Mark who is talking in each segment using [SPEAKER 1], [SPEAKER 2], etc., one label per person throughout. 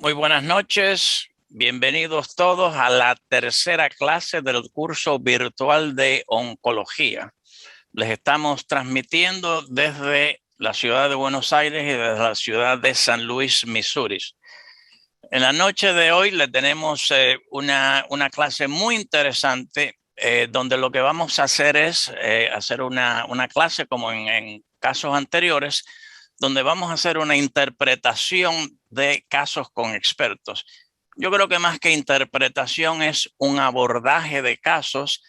[SPEAKER 1] Muy buenas noches, bienvenidos todos a la tercera clase del curso virtual de oncología. Les estamos transmitiendo desde la ciudad de Buenos Aires y desde la ciudad de San Luis, Missouri. En la noche de hoy le tenemos una clase muy interesante donde lo que vamos a hacer es hacer una clase como en casos anteriores, donde vamos a hacer una interpretación de casos con expertos. Yo creo que más que interpretación es un abordaje de casos,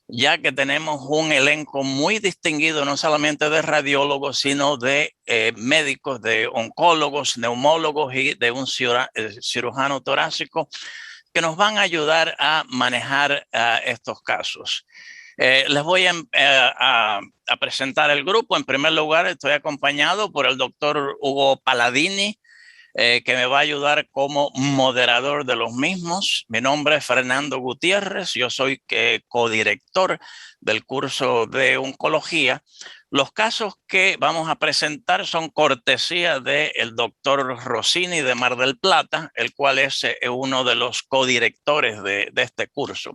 [SPEAKER 1] ya que tenemos un elenco muy distinguido, no solamente de radiólogos, sino de médicos, de oncólogos, neumólogos y de un cirujano torácico que nos van a ayudar a manejar estos casos. Les voy a presentar el grupo. En primer lugar, estoy acompañado por el doctor Hugo Palladini, que me va a ayudar como moderador de los mismos. Mi nombre es Fernando Gutiérrez, yo soy codirector del curso de oncología. Los casos que vamos a presentar son cortesía del doctor Rossini de Mar del Plata, el cual es uno de los codirectores de este curso.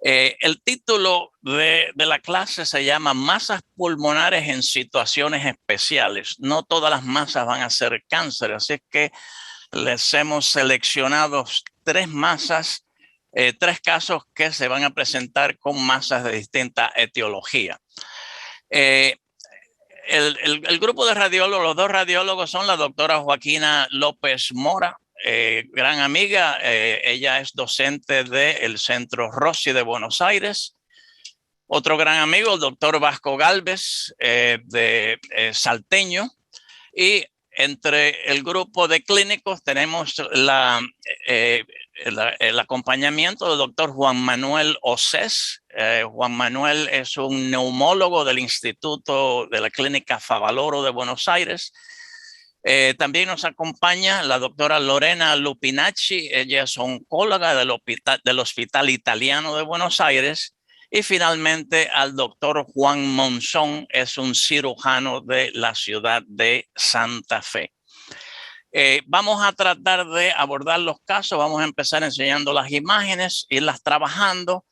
[SPEAKER 1] El título de la clase se llama Masas pulmonares en situaciones especiales. No todas las masas van a ser cáncer, así es que les hemos seleccionado tres masas, tres casos que se van a presentar con masas de distinta etiología. El grupo de radiólogos, los dos radiólogos son la doctora Joaquina López Mora, gran amiga. Ella es docente del Centro Rossi de Buenos Aires. Otro gran amigo, el doctor Vasco Galvez, salteño. Y entre el grupo de clínicos tenemos el acompañamiento del doctor Juan Manuel Osés. Juan Manuel es un neumólogo del Instituto de la Clínica Favaloro de Buenos Aires. También nos acompaña la doctora Lorena Lupinacci. Ella es oncóloga del Hospital Italiano de Buenos Aires. Y finalmente al doctor Juan Monzón, es un cirujano de la ciudad de Santa Fe. Vamos a tratar de abordar los casos. Vamos a empezar enseñando las imágenes, irlas trabajando.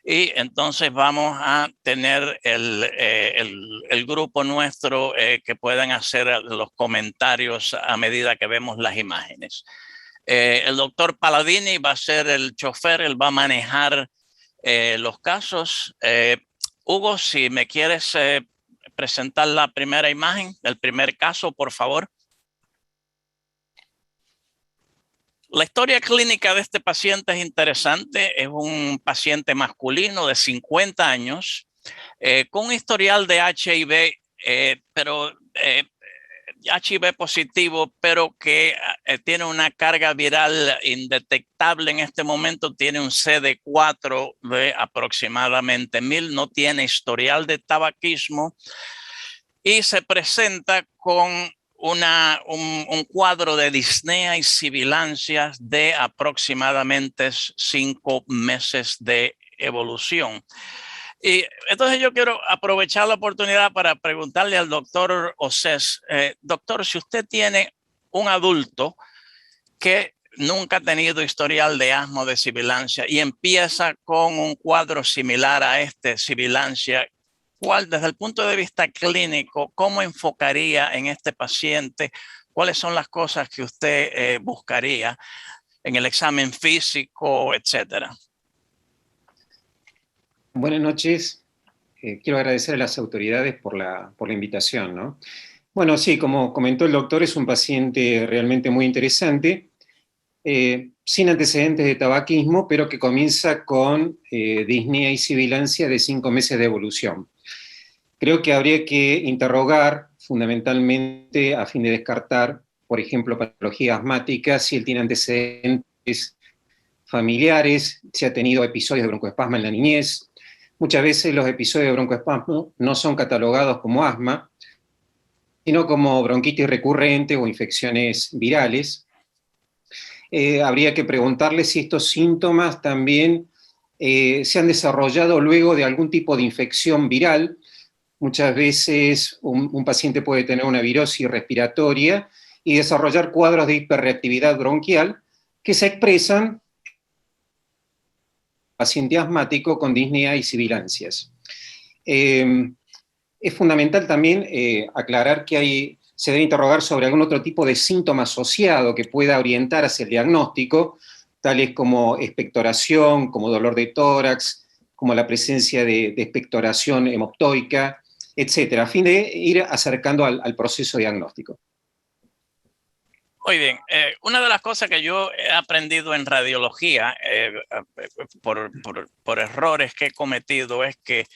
[SPEAKER 1] Y entonces vamos a tener el grupo nuestro que puedan hacer los comentarios a medida que vemos las imágenes. El doctor Palladini va a ser el chofer, él va a manejar los casos. Hugo, si me quieres presentar la primera imagen, el primer caso, por favor. La historia clínica de este paciente es interesante. Es un paciente masculino de 50 años con un historial de HIV, HIV positivo, pero que tiene una carga viral indetectable en este momento. Tiene un CD4 de aproximadamente 1000, no tiene historial de tabaquismo y se presenta con un cuadro de disnea y sibilancias de aproximadamente 5 meses de evolución. Y entonces yo quiero aprovechar la oportunidad para preguntarle al doctor Osés, doctor, si usted tiene un adulto que nunca ha tenido historial de asma o de sibilancia y empieza con un cuadro similar a este, sibilancia, ¿cuál, desde el punto de vista clínico, cómo enfocaría en este paciente? ¿Cuáles son las cosas que usted buscaría en el examen físico, etcétera?
[SPEAKER 2] Buenas noches. Quiero agradecer a las autoridades por la invitación, ¿no? Bueno, sí, como comentó el doctor, es un paciente realmente muy interesante, sin antecedentes de tabaquismo, pero que comienza con disnea y sibilancia de 5 meses de evolución. Creo que habría que interrogar fundamentalmente a fin de descartar, por ejemplo, patología asmática, si él tiene antecedentes familiares, si ha tenido episodios de broncoespasmo en la niñez. Muchas veces los episodios de broncoespasmo no son catalogados como asma, sino como bronquitis recurrente o infecciones virales. Habría que preguntarle si estos síntomas también se han desarrollado luego de algún tipo de infección viral. Muchas veces un paciente puede tener una virosis respiratoria y desarrollar cuadros de hiperreactividad bronquial que se expresan en el paciente asmático con disnea y sibilancias. Es fundamental también aclarar que se debe interrogar sobre algún otro tipo de síntoma asociado que pueda orientar hacia el diagnóstico, tales como expectoración, como dolor de tórax, como la presencia de expectoración hemoptoica, etcétera, a fin de ir acercando al proceso diagnóstico.
[SPEAKER 1] Muy bien, una de las cosas que yo he aprendido en radiología por errores que he cometido es que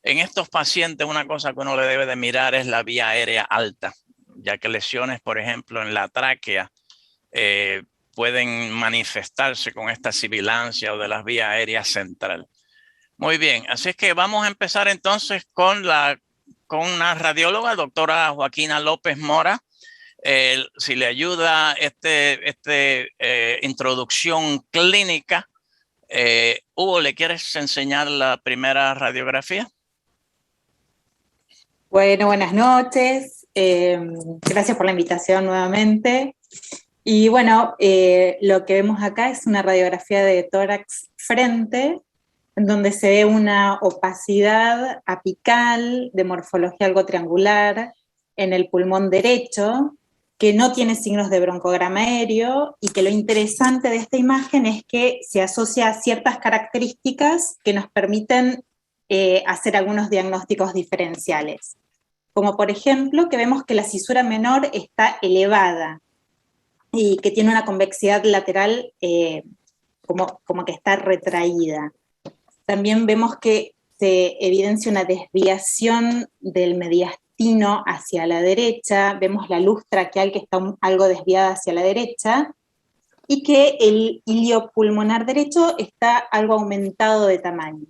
[SPEAKER 1] en estos pacientes una cosa que uno le debe de mirar es la vía aérea alta, ya que lesiones, por ejemplo, en la tráquea pueden manifestarse con esta sibilancia o de las vías aéreas central. Muy bien, así es que vamos a empezar entonces con una radióloga, doctora Joaquina López Mora. Si le ayuda introducción clínica. Hugo, ¿le quieres enseñar la primera radiografía?
[SPEAKER 3] Bueno, buenas noches. Gracias por la invitación nuevamente. Y bueno, lo que vemos acá es una radiografía de tórax frente, en donde se ve una opacidad apical de morfología algo triangular en el pulmón derecho, que no tiene signos de broncograma aéreo, y que lo interesante de esta imagen es que se asocia a ciertas características que nos permiten hacer algunos diagnósticos diferenciales. Como por ejemplo que vemos que la cisura menor está elevada y que tiene una convexidad lateral como que está retraída. También vemos que se evidencia una desviación del mediastino hacia la derecha, vemos la luz traqueal que está algo desviada hacia la derecha, y que el ilio pulmonar derecho está algo aumentado de tamaño.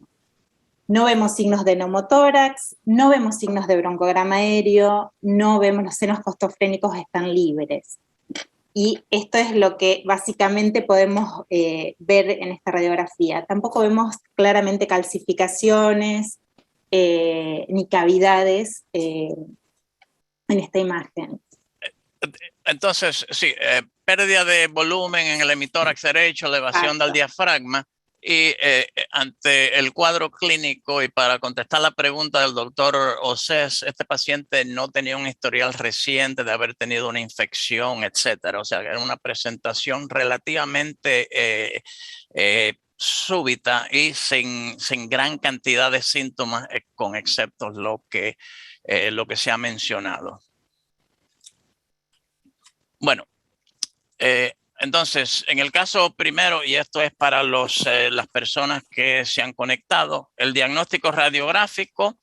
[SPEAKER 3] No vemos signos de neumotórax, no vemos signos de broncograma aéreo, no vemos los senos costofrénicos, están libres. Y esto es lo que básicamente podemos ver en esta radiografía. Tampoco vemos claramente calcificaciones ni cavidades en esta imagen.
[SPEAKER 1] Entonces, sí, pérdida de volumen en el hemitórax derecho, elevación del diafragma. Y ante el cuadro clínico, y para contestar la pregunta del doctor Océs, este paciente no tenía un historial reciente de haber tenido una infección, etcétera. O sea, era una presentación relativamente súbita y sin gran cantidad de síntomas, con exceptos lo que se ha mencionado. Bueno, entonces, en el caso primero, y esto es para las personas que se han conectado, el diagnóstico radiográfico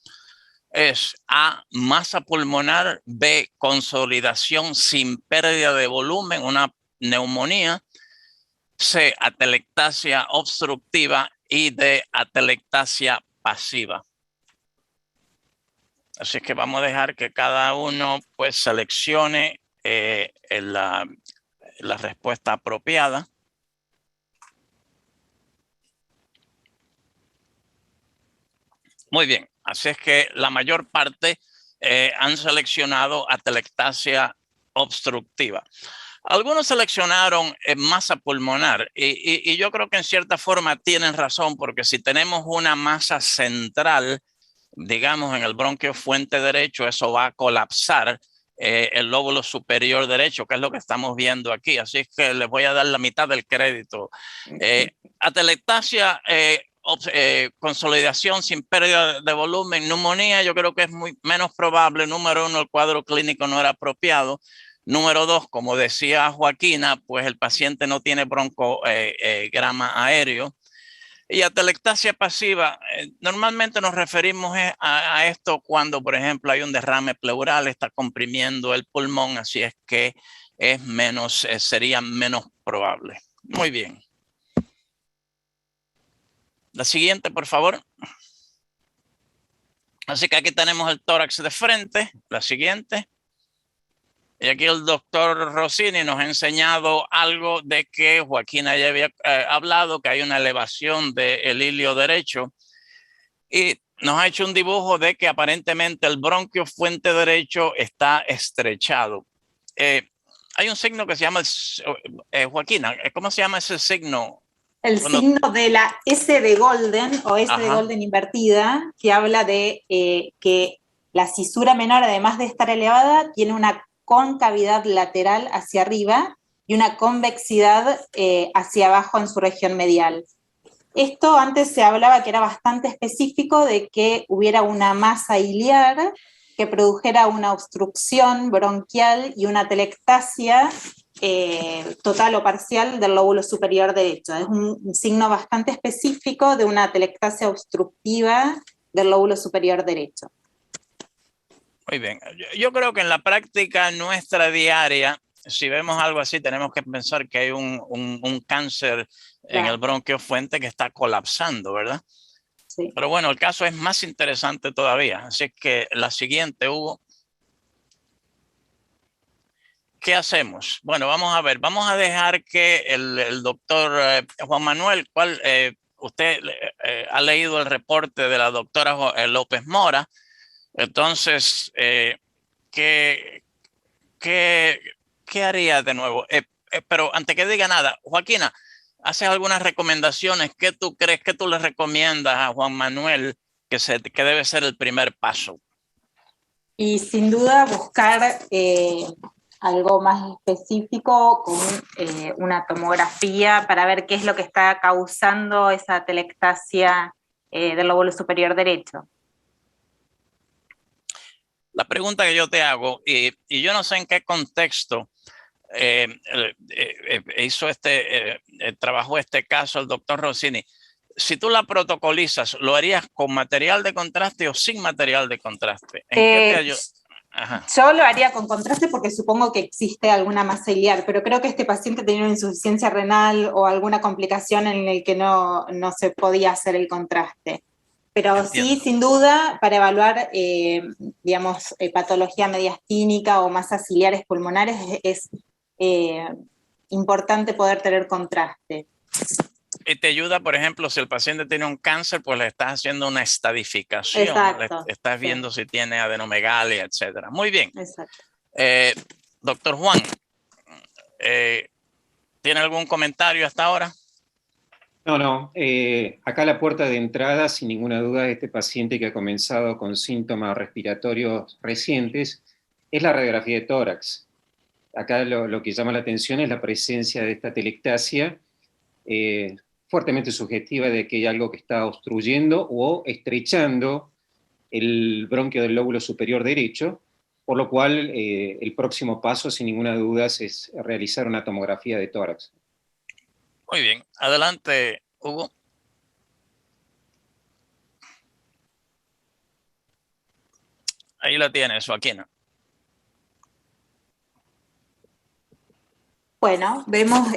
[SPEAKER 1] es A, masa pulmonar; B, consolidación sin pérdida de volumen, una neumonía; C, atelectasia obstructiva; y D, atelectasia pasiva. Así que vamos a dejar que cada uno pues seleccione la respuesta apropiada. Muy bien, así es que la mayor parte han seleccionado atelectasia obstructiva. Algunos seleccionaron masa pulmonar y yo creo que en cierta forma tienen razón, porque si tenemos una masa central, digamos en el bronquio fuente derecho, eso va a colapsar el lóbulo superior derecho, que es lo que estamos viendo aquí. Así es que les voy a dar la mitad del crédito. Atelectasia, consolidación sin pérdida de volumen, neumonía, yo creo que es menos probable. Número uno, el cuadro clínico no era apropiado. Número dos, como decía Joaquina, pues el paciente no tiene broncograma aéreo. Y atelectasia pasiva, normalmente nos referimos a esto cuando, por ejemplo, hay un derrame pleural, está comprimiendo el pulmón, así es que sería menos probable. Muy bien. La siguiente, por favor. Así que aquí tenemos el tórax de frente. La siguiente. Y aquí el doctor Rossini nos ha enseñado algo de que Joaquina ya había hablado, que hay una elevación del ilio derecho. Y nos ha hecho un dibujo de que aparentemente el bronquio fuente derecho está estrechado. hay un signo que se llama, Joaquina, ¿cómo se llama ese signo?
[SPEAKER 3] El signo de la S de Golden, o S de
[SPEAKER 1] Ajá.
[SPEAKER 3] Golden invertida, que habla de que la cisura menor, además de estar elevada, tiene una concavidad lateral hacia arriba y una convexidad hacia abajo en su región medial. Esto antes se hablaba que era bastante específico de que hubiera una masa iliar que produjera una obstrucción bronquial y una telectasia total o parcial del lóbulo superior derecho. Es un signo bastante específico de una telectasia obstructiva del lóbulo superior derecho.
[SPEAKER 1] Muy bien. Yo creo que en la práctica nuestra diaria, si vemos algo así, tenemos que pensar que hay un cáncer en el bronquio fuente que está colapsando, ¿verdad?
[SPEAKER 3] Sí.
[SPEAKER 1] Pero bueno, el caso es más interesante todavía. Así que la siguiente, Hugo. ¿Qué hacemos? Bueno, vamos a ver. Vamos a dejar que el doctor Juan Manuel, usted ha leído el reporte de la doctora López Mora. Entonces, ¿qué haría de nuevo? Pero antes que diga nada, Joaquina, ¿haces algunas recomendaciones? ¿Qué tú crees que tú le recomiendas a Juan Manuel que debe ser el primer paso?
[SPEAKER 3] Y sin duda buscar algo más específico con una tomografía para ver qué es lo que está causando esa telectasia del lóbulo superior derecho.
[SPEAKER 1] La pregunta que yo te hago, y yo no sé en qué contexto trabajó este caso el doctor Rossini. Si tú la protocolizas, ¿lo harías con material de contraste o sin material de contraste? ¿En qué te ayuda? Ajá.
[SPEAKER 3] Yo lo haría con contraste porque supongo que existe alguna masa iliar, pero creo que este paciente tenía una insuficiencia renal o alguna complicación en la que no se podía hacer el contraste. Pero
[SPEAKER 1] Entiendo.
[SPEAKER 3] sí, sin duda, para evaluar, digamos, patología mediastínica o masas ciliares pulmonares es importante poder tener contraste.
[SPEAKER 1] Y te ayuda, por ejemplo, si el paciente tiene un cáncer, pues le estás haciendo una estadificación.
[SPEAKER 3] Exacto.
[SPEAKER 1] Le estás viendo si tiene adenomegalia, etcétera. Muy bien.
[SPEAKER 3] Exacto.
[SPEAKER 1] Doctor Juan, ¿tiene algún comentario hasta ahora?
[SPEAKER 2] No. Acá la puerta de entrada, sin ninguna duda, de este paciente que ha comenzado con síntomas respiratorios recientes, es la radiografía de tórax. Acá lo que llama la atención es la presencia de esta telectasia fuertemente sugestiva de que hay algo que está obstruyendo o estrechando el bronquio del lóbulo superior derecho, por lo cual el próximo paso, sin ninguna duda, es realizar una tomografía de tórax.
[SPEAKER 1] Muy bien. Adelante, Hugo. Ahí la tienes, Joaquina.
[SPEAKER 3] Bueno, vemos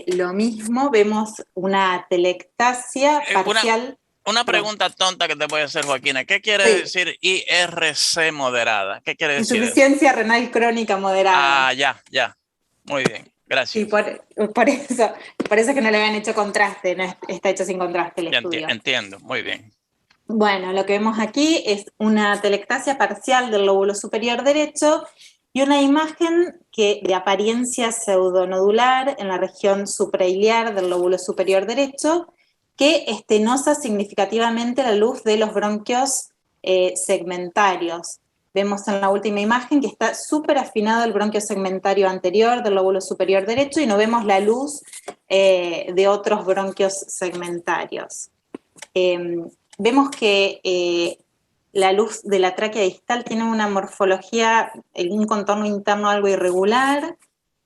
[SPEAKER 3] lo mismo, vemos una telectasia parcial.
[SPEAKER 1] Una pregunta tonta que te voy a hacer, Joaquina. ¿Qué quiere decir IRC moderada? ¿Qué quiere decir
[SPEAKER 3] Insuficiencia renal crónica moderada.
[SPEAKER 1] Ah, ya. Muy bien, gracias.
[SPEAKER 3] Sí, por eso es que no le habían hecho contraste, no está hecho sin contraste el estudio.
[SPEAKER 1] Entiendo, muy bien.
[SPEAKER 3] Bueno, lo que vemos aquí es una telectasia parcial del lóbulo superior derecho y una imagen de apariencia pseudonodular en la región suprailiar del lóbulo superior derecho que estenosa significativamente la luz de los bronquios segmentarios. Vemos en la última imagen que está súper afinado el bronquio segmentario anterior del lóbulo superior derecho y no vemos la luz de otros bronquios segmentarios. Vemos que la luz de la tráquea distal tiene una morfología, un contorno interno algo irregular,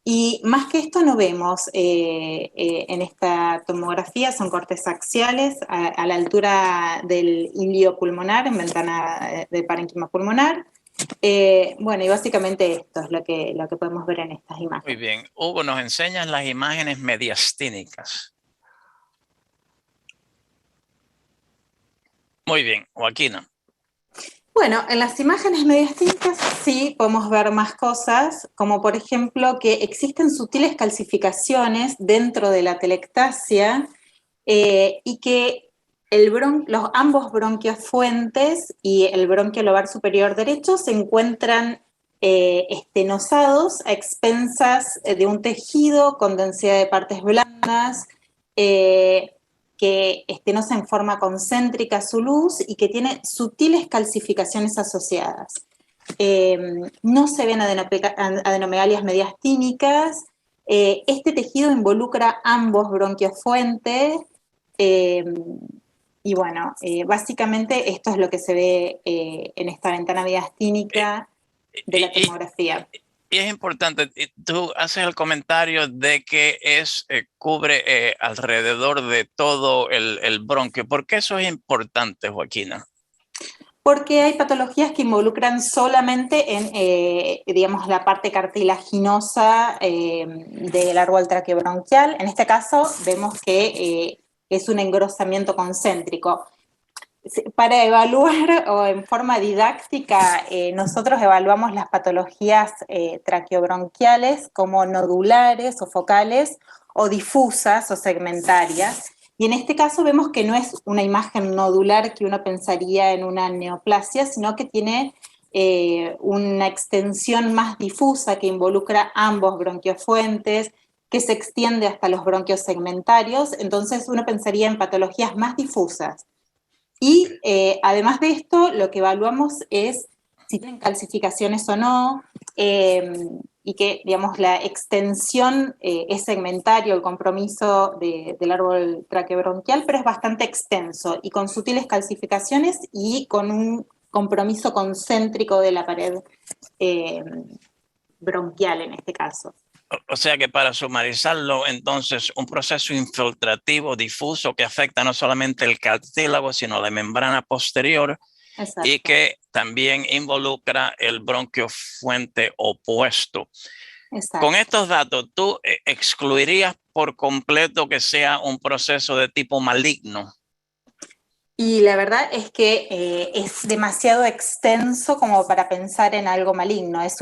[SPEAKER 3] y más que esto no vemos en esta tomografía, son cortes axiales a la altura del ilio pulmonar, en ventana de parénquima pulmonar. Bueno, y básicamente esto es lo que podemos ver en estas imágenes.
[SPEAKER 1] Muy bien. Hugo, nos enseñas las imágenes mediastínicas. Muy bien, Joaquina.
[SPEAKER 3] Bueno, en las imágenes mediastínicas sí podemos ver más cosas, como por ejemplo que existen sutiles calcificaciones dentro de la telectasia y que ambos bronquios fuentes y el bronquio lobar superior derecho se encuentran estenosados a expensas de un tejido con densidad de partes blandas, que estenosa en forma concéntrica su luz y que tiene sutiles calcificaciones asociadas. No se ven adenomegalias mediastínicas. Este tejido involucra ambos bronquios fuente. Y bueno, básicamente esto es lo que se ve en esta ventana mediastínica de la tomografía.
[SPEAKER 1] Y es importante, tú haces el comentario de que cubre alrededor de todo el bronquio. ¿Por qué eso es importante, Joaquina?
[SPEAKER 3] Porque hay patologías que involucran solamente en, digamos, la parte cartilaginosa del árbol traqueobronquial. En este caso vemos que es un engrosamiento concéntrico. Para evaluar o en forma didáctica, nosotros evaluamos las patologías traqueobronquiales como nodulares o focales o difusas o segmentarias. Y en este caso vemos que no es una imagen nodular que uno pensaría en una neoplasia, sino que tiene una extensión más difusa que involucra ambos bronquiofuentes, que se extiende hasta los bronquios segmentarios. Entonces uno pensaría en patologías más difusas. Y además de esto, lo que evaluamos es si tienen calcificaciones o no, y que, digamos, la extensión es segmentario, el compromiso del árbol traqueobronquial, pero es bastante extenso, y con sutiles calcificaciones y con un compromiso concéntrico de la pared bronquial en este caso.
[SPEAKER 1] O sea que para sumarizarlo, entonces, un proceso infiltrativo difuso que afecta no solamente el cartílago, sino la membrana posterior. Exacto. Y que también involucra el bronquio fuente opuesto. Exacto. Con estos datos, ¿tú excluirías por completo que sea un proceso de tipo maligno?
[SPEAKER 3] Y la verdad es que es demasiado extenso como para pensar en algo maligno. Es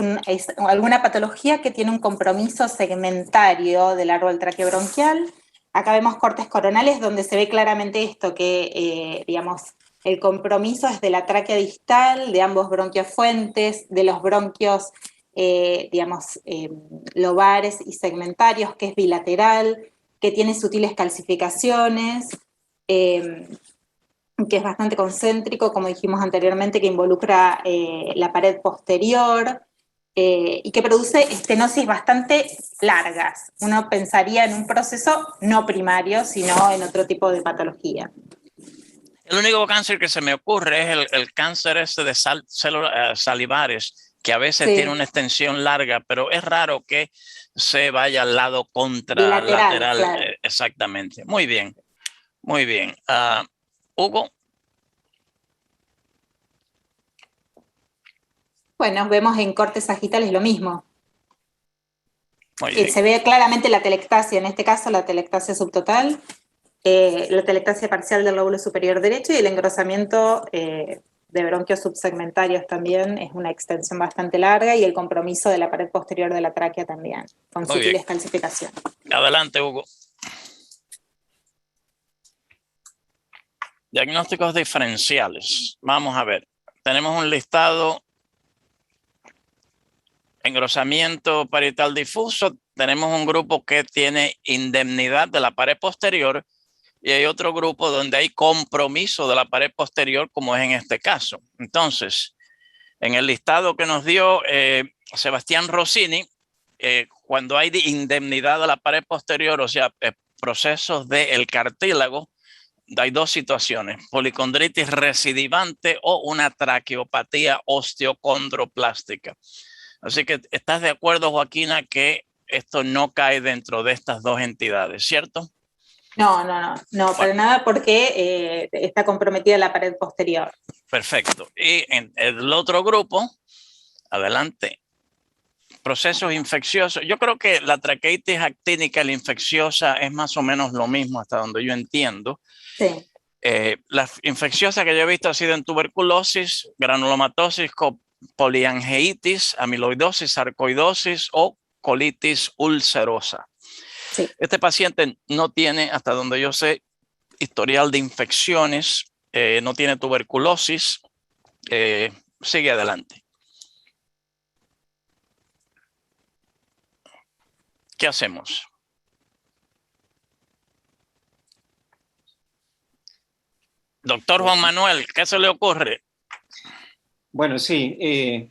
[SPEAKER 3] alguna patología que tiene un compromiso segmentario del árbol traqueobronquial. Acá vemos cortes coronales donde se ve claramente esto, que digamos, el compromiso es de la tráquea distal, de ambos bronquios fuentes, de los bronquios, digamos, lobares y segmentarios, que es bilateral, que tiene sutiles calcificaciones, que es bastante concéntrico, como dijimos anteriormente, que involucra la pared posterior y que produce estenosis bastante largas. Uno pensaría en un proceso no primario, sino en otro tipo de patología.
[SPEAKER 1] El único cáncer que se me ocurre es el cáncer de células salivares, que a veces sí tiene una extensión larga, pero es raro que se vaya al lado contralateral. Claro. Exactamente. Muy bien, muy bien. Hugo.
[SPEAKER 3] Bueno, vemos en cortes sagitales lo mismo. Se ve claramente la telectasia, en este caso la telectasia subtotal, la telectasia parcial del lóbulo superior derecho y el engrosamiento de bronquios subsegmentarios también es una extensión bastante larga, y el compromiso de la pared posterior de la tráquea también, con sutiles calcificaciones.
[SPEAKER 1] Adelante, Hugo. Diagnósticos diferenciales. Vamos a ver. Tenemos un listado: engrosamiento parietal difuso. Tenemos un grupo que tiene indemnidad de la pared posterior y hay otro grupo donde hay compromiso de la pared posterior, como es en este caso. Entonces, en el listado que nos dio Sebastián Rossini, cuando hay indemnidad de la pared posterior, o sea, procesos del cartílago, hay dos situaciones: policondritis recidivante o una traqueopatía osteocondroplástica. Así que estás de acuerdo, Joaquina, que esto no cae dentro de estas dos entidades, ¿cierto?
[SPEAKER 3] No, bueno, para nada, porque está comprometida la pared posterior.
[SPEAKER 1] Perfecto. Y en el otro grupo, adelante, procesos infecciosos. Yo creo que la traqueitis actínica y la infecciosa es más o menos lo mismo, hasta donde yo entiendo.
[SPEAKER 3] Sí.
[SPEAKER 1] La infecciosa que yo he visto ha sido en tuberculosis, granulomatosis, poliangeitis, amiloidosis, sarcoidosis o colitis ulcerosa.
[SPEAKER 3] Sí.
[SPEAKER 1] Este paciente no tiene, hasta donde yo sé, historial de infecciones, no tiene tuberculosis. Sigue adelante. ¿Qué hacemos? Doctor Juan Manuel, ¿qué se le ocurre?
[SPEAKER 2] Bueno, sí,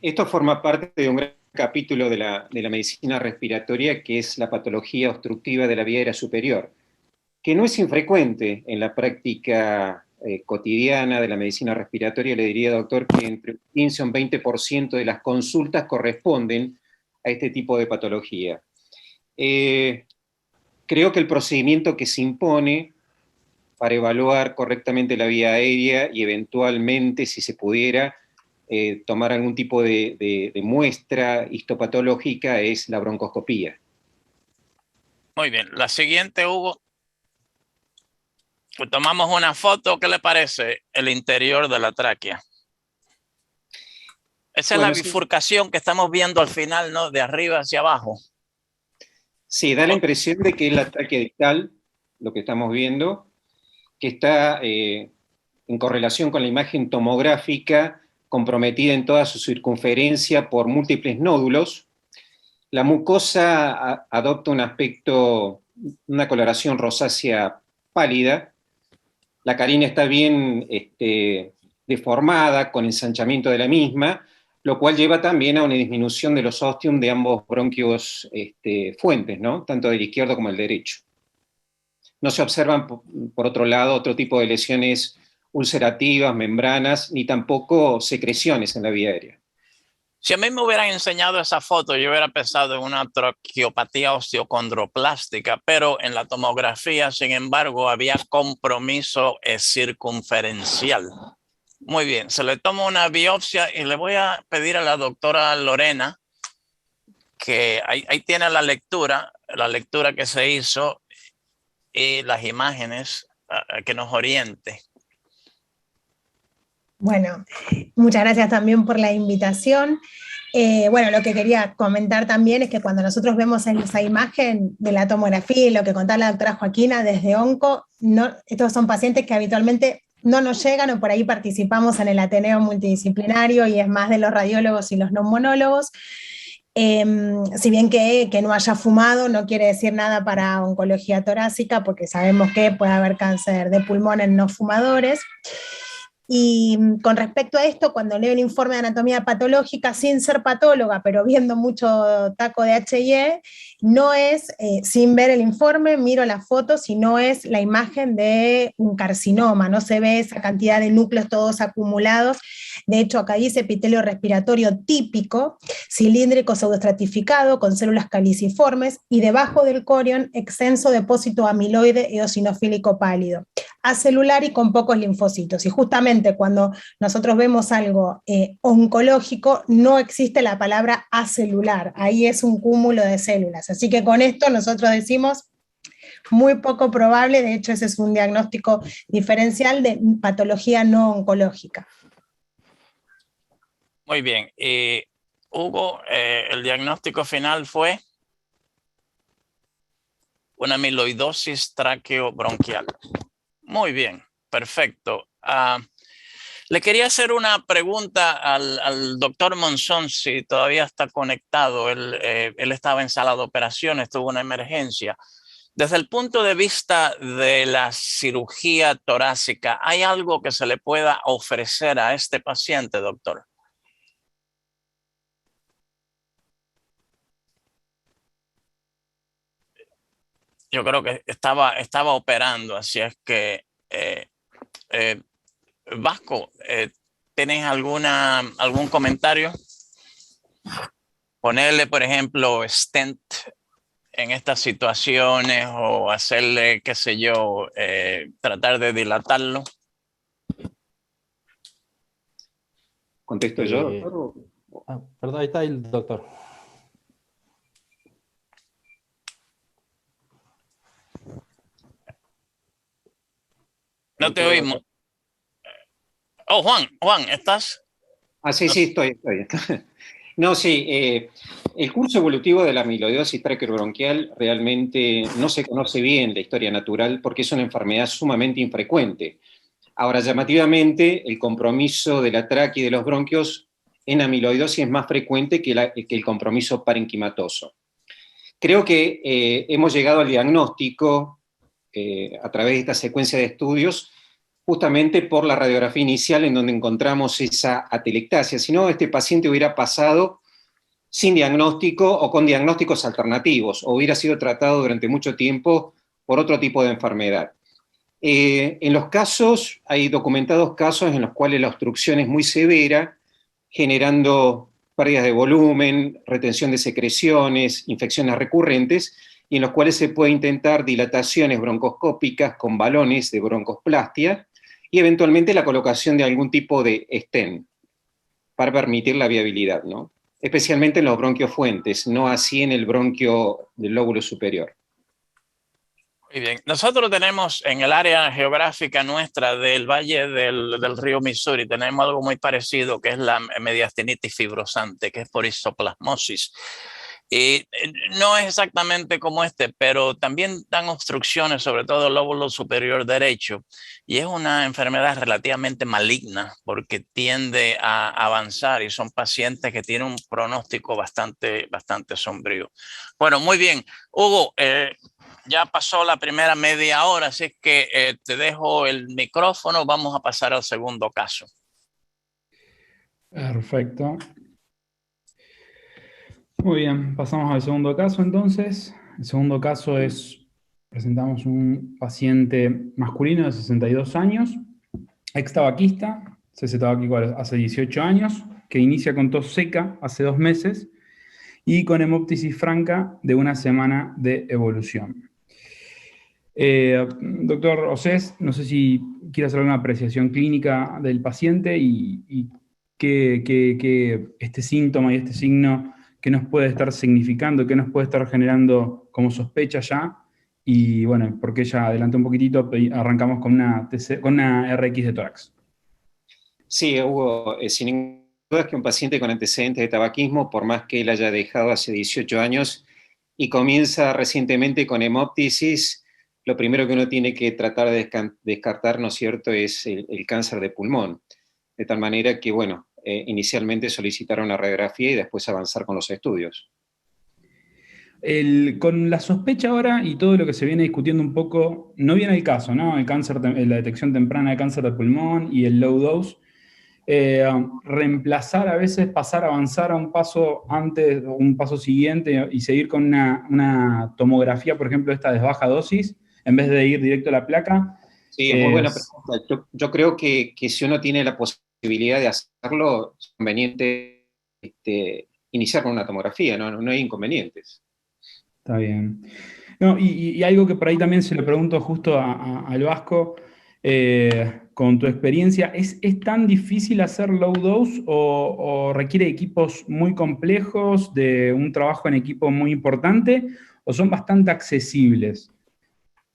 [SPEAKER 2] esto forma parte de un gran capítulo de la medicina respiratoria, que es la patología obstructiva de la vía aérea superior, que no es infrecuente en la práctica cotidiana de la medicina respiratoria. Le diría, doctor, que entre un 15 o un 20% de las consultas corresponden a este tipo de patología. Creo que el procedimiento que se impone para evaluar correctamente la vía aérea y eventualmente, si se pudiera, tomar algún tipo de muestra histopatológica es la broncoscopía.
[SPEAKER 1] Muy bien, la siguiente, Hugo. Pues tomamos una foto, ¿qué le parece? El interior de la tráquea. Esa es la bifurcación sí, que estamos viendo al final, ¿no? De arriba hacia abajo.
[SPEAKER 2] Sí, da la impresión de que es la tráquea distal, lo que estamos viendo, que está en correlación con la imagen tomográfica comprometida en toda su circunferencia por múltiples nódulos. La mucosa adopta un aspecto, una coloración rosácea pálida. La carina está bien deformada, con ensanchamiento de la misma, lo cual lleva también a una disminución de los ostium de ambos bronquios fuentes, ¿no? Tanto del izquierdo como el derecho. No se observan, por otro lado, otro tipo de lesiones ulcerativas, membranas, ni tampoco secreciones en la vía aérea.
[SPEAKER 1] Si a mí me hubieran enseñado esa foto, yo hubiera pensado en una traqueopatía osteocondroplástica, pero en la tomografía, sin embargo, había compromiso circunferencial. Muy bien, se le toma una biopsia y le voy a pedir a la doctora Lorena que ahí tiene la lectura que se hizo y las imágenes que nos oriente.
[SPEAKER 4] Bueno, muchas gracias también por la invitación. Bueno, lo que quería comentar también es que cuando nosotros vemos esa imagen de la tomografía y lo que contaba la doctora Joaquina desde ONCO, estos son pacientes que habitualmente no nos llegan, o por ahí participamos en el Ateneo Multidisciplinario y es más de los radiólogos y los neumonólogos. Si bien que no haya fumado no quiere decir nada para oncología torácica, porque sabemos que puede haber cáncer de pulmón en no fumadores. Y con respecto a esto, cuando leo el informe de anatomía patológica, sin ser patóloga, pero viendo mucho taco de H&E, no es, sin ver el informe, miro la foto, sino es la imagen de un carcinoma, no se ve esa cantidad de núcleos todos acumulados. De hecho, acá dice epitelio respiratorio típico, cilíndrico pseudoestratificado, con células caliciformes, y debajo del corion, extenso depósito amiloide eosinofílico pálido, acelular y con pocos linfocitos. Y justamente cuando nosotros vemos algo oncológico, no existe la palabra acelular, ahí es un cúmulo de células. Así que con esto nosotros decimos muy poco probable, de hecho ese es un diagnóstico diferencial de patología no oncológica.
[SPEAKER 1] Muy bien, Hugo, el diagnóstico final fue una amiloidosis traqueobronquial. Muy bien, perfecto. Le quería hacer una pregunta al doctor Monzón, si todavía está conectado. Él estaba en sala de operaciones, tuvo una emergencia. Desde el punto de vista de la cirugía torácica, ¿hay algo que se le pueda ofrecer a este paciente, doctor? Yo creo que estaba operando, así es que Vasco, ¿tienes algún comentario? Ponerle, por ejemplo, stent en estas situaciones o hacerle, qué sé yo, tratar de dilatarlo.
[SPEAKER 2] ¿Contesto yo, doctor?
[SPEAKER 5] Perdón, ahí está el doctor.
[SPEAKER 1] No te oímos. Oh, Juan, ¿estás?
[SPEAKER 2] Sí, sí, estoy. No, sí, el curso evolutivo de la amiloidosis traqueobronquial realmente no se conoce bien la historia natural porque es una enfermedad sumamente infrecuente. Ahora, llamativamente, el compromiso de la tráquea y de los bronquios en amiloidosis es más frecuente que el compromiso parenquimatoso. Creo que hemos llegado al diagnóstico a través de esta secuencia de estudios justamente por la radiografía inicial en donde encontramos esa atelectasia. Si no, este paciente hubiera pasado sin diagnóstico o con diagnósticos alternativos, o hubiera sido tratado durante mucho tiempo por otro tipo de enfermedad. En los casos, hay documentados casos en los cuales la obstrucción es muy severa, generando pérdidas de volumen, retención de secreciones, infecciones recurrentes, y en los cuales se puede intentar dilataciones broncoscópicas con balones de broncosplastia y eventualmente la colocación de algún tipo de stent para permitir la viabilidad, ¿no? Especialmente en los bronquios fuentes, no así en el bronquio del lóbulo superior.
[SPEAKER 1] Muy bien. Nosotros tenemos en el área geográfica nuestra del valle del río Missouri, tenemos algo muy parecido que es la mediastinitis fibrosante, que es por isoplasmosis. Y no es exactamente como pero también dan obstrucciones, sobre todo el lóbulo superior derecho, y es una enfermedad relativamente maligna porque tiende a avanzar y son pacientes que tienen un pronóstico bastante sombrío. Bueno, muy bien. Hugo, ya pasó la primera media hora, así que te dejo el micrófono. Vamos a pasar al segundo caso.
[SPEAKER 6] Perfecto. Muy bien, pasamos al segundo caso entonces. El segundo caso presentamos un paciente masculino de 62 años, ex tabaquista, cese tabáquico hace 18 años, que inicia con tos seca hace 2 meses y con hemoptisis franca de 1 semana de evolución. Doctor Osés, no sé si quiere hacer alguna apreciación clínica del paciente y qué este síntoma y este signo qué nos puede estar significando, qué nos puede estar generando como sospecha ya. Y bueno, porque ya adelanté un poquitito, arrancamos con una RX de tórax.
[SPEAKER 2] Sí, Hugo, sin ninguna duda es que un paciente con antecedentes de tabaquismo, por más que él haya dejado hace 18 años y comienza recientemente con hemoptisis, lo primero que uno tiene que tratar de descartar, ¿no es cierto?, es el cáncer de pulmón. De tal manera que, bueno, inicialmente solicitar una radiografía y después avanzar con los estudios.
[SPEAKER 6] Con la sospecha ahora y todo lo que se viene discutiendo un poco, no viene el caso, ¿no? El cáncer, la detección temprana de cáncer de pulmón y el low dose. Reemplazar a veces, avanzar a un paso antes, un paso siguiente y seguir con una tomografía, por ejemplo, esta de baja dosis, en vez de ir directo a la placa.
[SPEAKER 2] Sí, es muy buena pregunta. Yo creo que si uno tiene la posibilidad de hacerlo, es conveniente iniciar con una tomografía, no hay inconvenientes.
[SPEAKER 6] Está bien. No, y algo que por ahí también se le pregunto justo al Vasco, con tu experiencia, ¿es tan difícil hacer low dose o requiere equipos muy complejos, de un trabajo en equipo muy importante, o son bastante accesibles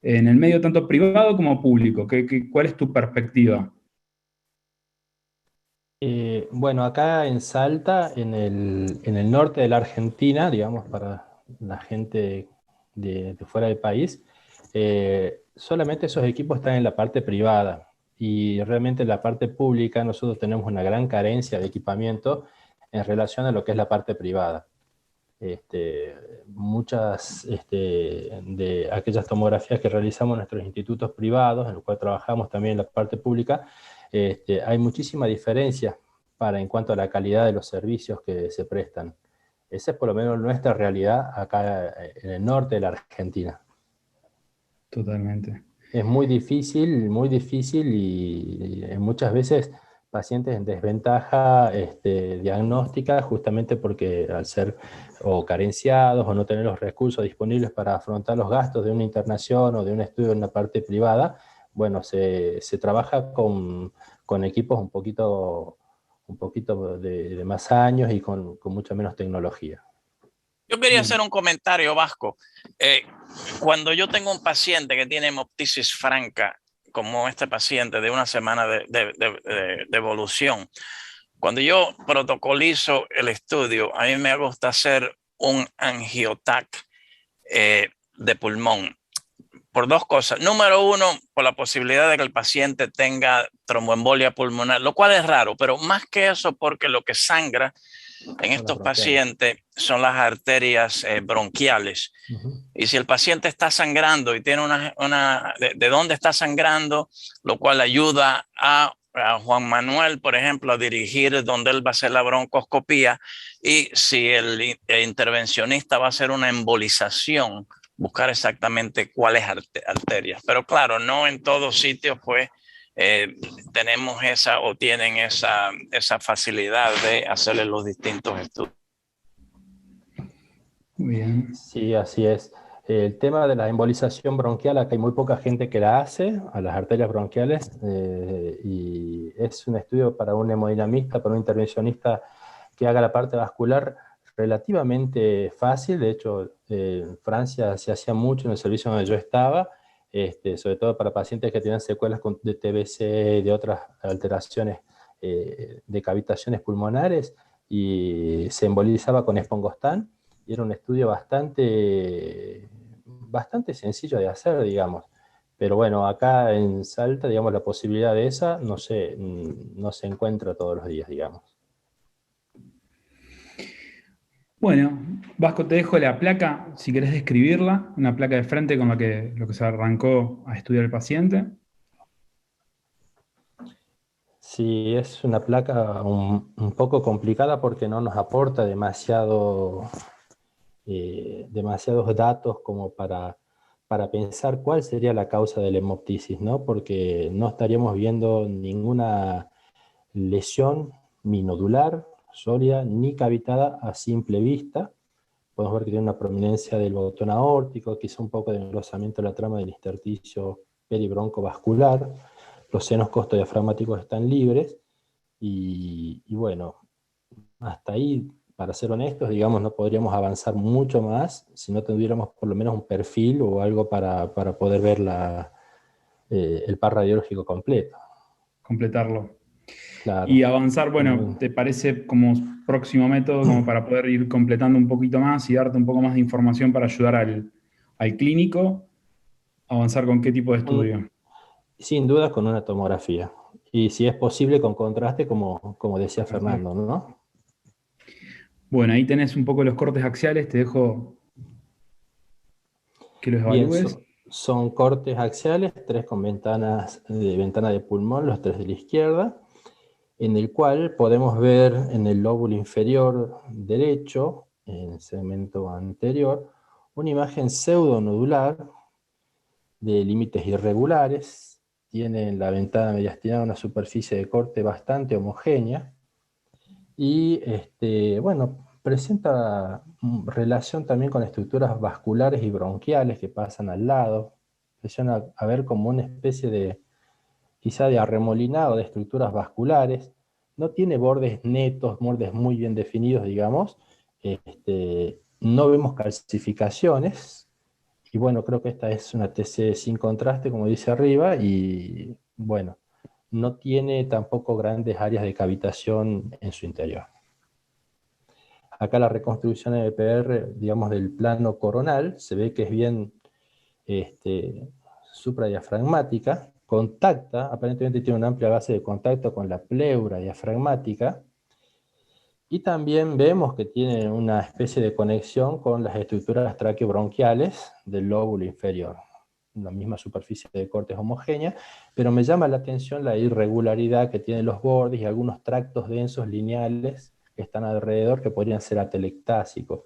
[SPEAKER 6] en el medio tanto privado como público? ¿Cuál es tu perspectiva?
[SPEAKER 5] Bueno, acá en Salta, en el norte de la Argentina, digamos, para la gente de fuera del país, solamente esos equipos están en la parte privada, y realmente en la parte pública nosotros tenemos una gran carencia de equipamiento en relación a lo que es la parte privada. Muchas de aquellas tomografías que realizamos en nuestros institutos privados, en los cuales trabajamos también en la parte pública, hay muchísima diferencia en cuanto a la calidad de los servicios que se prestan. Esa es por lo menos nuestra realidad acá en el norte de la Argentina.
[SPEAKER 6] Totalmente.
[SPEAKER 5] Es muy difícil y muchas veces pacientes en desventaja diagnóstica, justamente porque al ser o carenciados o no tener los recursos disponibles para afrontar los gastos de una internación o de un estudio en la parte privada, bueno, se trabaja con equipos un poquito de más años y con mucha menos tecnología.
[SPEAKER 1] Yo quería hacer un comentario, Vasco. Cuando yo tengo un paciente que tiene hemoptisis franca, como este paciente de 1 semana de evolución, cuando yo protocolizo el estudio, a mí me gusta hacer un angiotac de pulmón por 2 cosas. Número 1, por la posibilidad de que el paciente tenga tromboembolia pulmonar, lo cual es raro, pero más que eso porque lo que sangra en estos pacientes son las arterias bronquiales. Y si el paciente está sangrando y tiene de dónde está sangrando, lo cual ayuda a Juan Manuel, por ejemplo, a dirigir donde él va a hacer la broncoscopía, y si el intervencionista va a hacer una embolización, buscar exactamente cuáles arterias. Pero claro, no en todos sitios pues tenemos tienen esa facilidad de hacerle los distintos estudios.
[SPEAKER 6] Muy bien.
[SPEAKER 5] Sí, así es. El tema de la embolización bronquial, acá hay muy poca gente que la hace a las arterias bronquiales, y es un estudio para un hemodinamista, para un intervencionista que haga la parte vascular relativamente fácil. De hecho, en Francia se hacía mucho en el servicio donde yo estaba, sobre todo para pacientes que tenían secuelas de TBC, de otras alteraciones de cavitaciones pulmonares, y se embolizaba con espongostán. Y era un estudio bastante sencillo de hacer, digamos. Pero bueno, acá en Salta, digamos, la posibilidad de esa no se encuentra todos los días, digamos.
[SPEAKER 6] Bueno, Vasco, te dejo la placa, si querés describirla, una placa de frente con lo que se arrancó a estudiar el paciente.
[SPEAKER 5] Sí, es una placa un poco complicada porque no nos aporta demasiados datos como para pensar cuál sería la causa de la hemoptisis, ¿no? Porque no estaríamos viendo ninguna lesión ni nodular, sólida, ni cavitada a simple vista. Podemos ver que tiene una prominencia del botón aórtico, quizá un poco de engrosamiento de la trama del intersticio peribroncovascular. Los senos costodiafragmáticos están libres, y bueno, hasta ahí, para ser honestos, digamos, no podríamos avanzar mucho más si no tuviéramos por lo menos un perfil o algo para poder ver el par radiológico completo.
[SPEAKER 6] Completarlo.
[SPEAKER 5] Claro.
[SPEAKER 6] Y avanzar, bueno, ¿te parece como próximo método como para poder ir completando un poquito más y darte un poco más de información para ayudar al clínico? ¿Avanzar con qué tipo de estudio?
[SPEAKER 5] Sin duda con una tomografía. Y si es posible con contraste, como decía Fernando, ¿no?
[SPEAKER 6] Bueno, ahí tenés un poco los cortes axiales, te dejo que los evalúes.
[SPEAKER 5] Bien, son cortes axiales, 3 con ventana de pulmón, los 3 de la izquierda, en el cual podemos ver en el lóbulo inferior derecho, en el segmento anterior, una imagen pseudonodular de límites irregulares. Tiene en la ventana mediastinal una superficie de corte bastante homogénea, y bueno, presenta relación también con estructuras vasculares y bronquiales que pasan al lado. Presiona a ver como una especie de, quizá de arremolinado de estructuras vasculares. No tiene bordes netos, bordes muy bien definidos, digamos. No vemos calcificaciones. Y bueno, creo que esta es una TC sin contraste, como dice arriba, y bueno, no tiene tampoco grandes áreas de cavitación en su interior. Acá la reconstrucción EPR, digamos, del plano coronal, se ve que es bien supradiafragmática, contacta, aparentemente tiene una amplia base de contacto con la pleura diafragmática, y también vemos que tiene una especie de conexión con las estructuras traqueobronquiales del lóbulo inferior. La misma superficie de corte es homogénea, pero me llama la atención la irregularidad que tienen los bordes y algunos tractos densos lineales que están alrededor, que podrían ser atelectásicos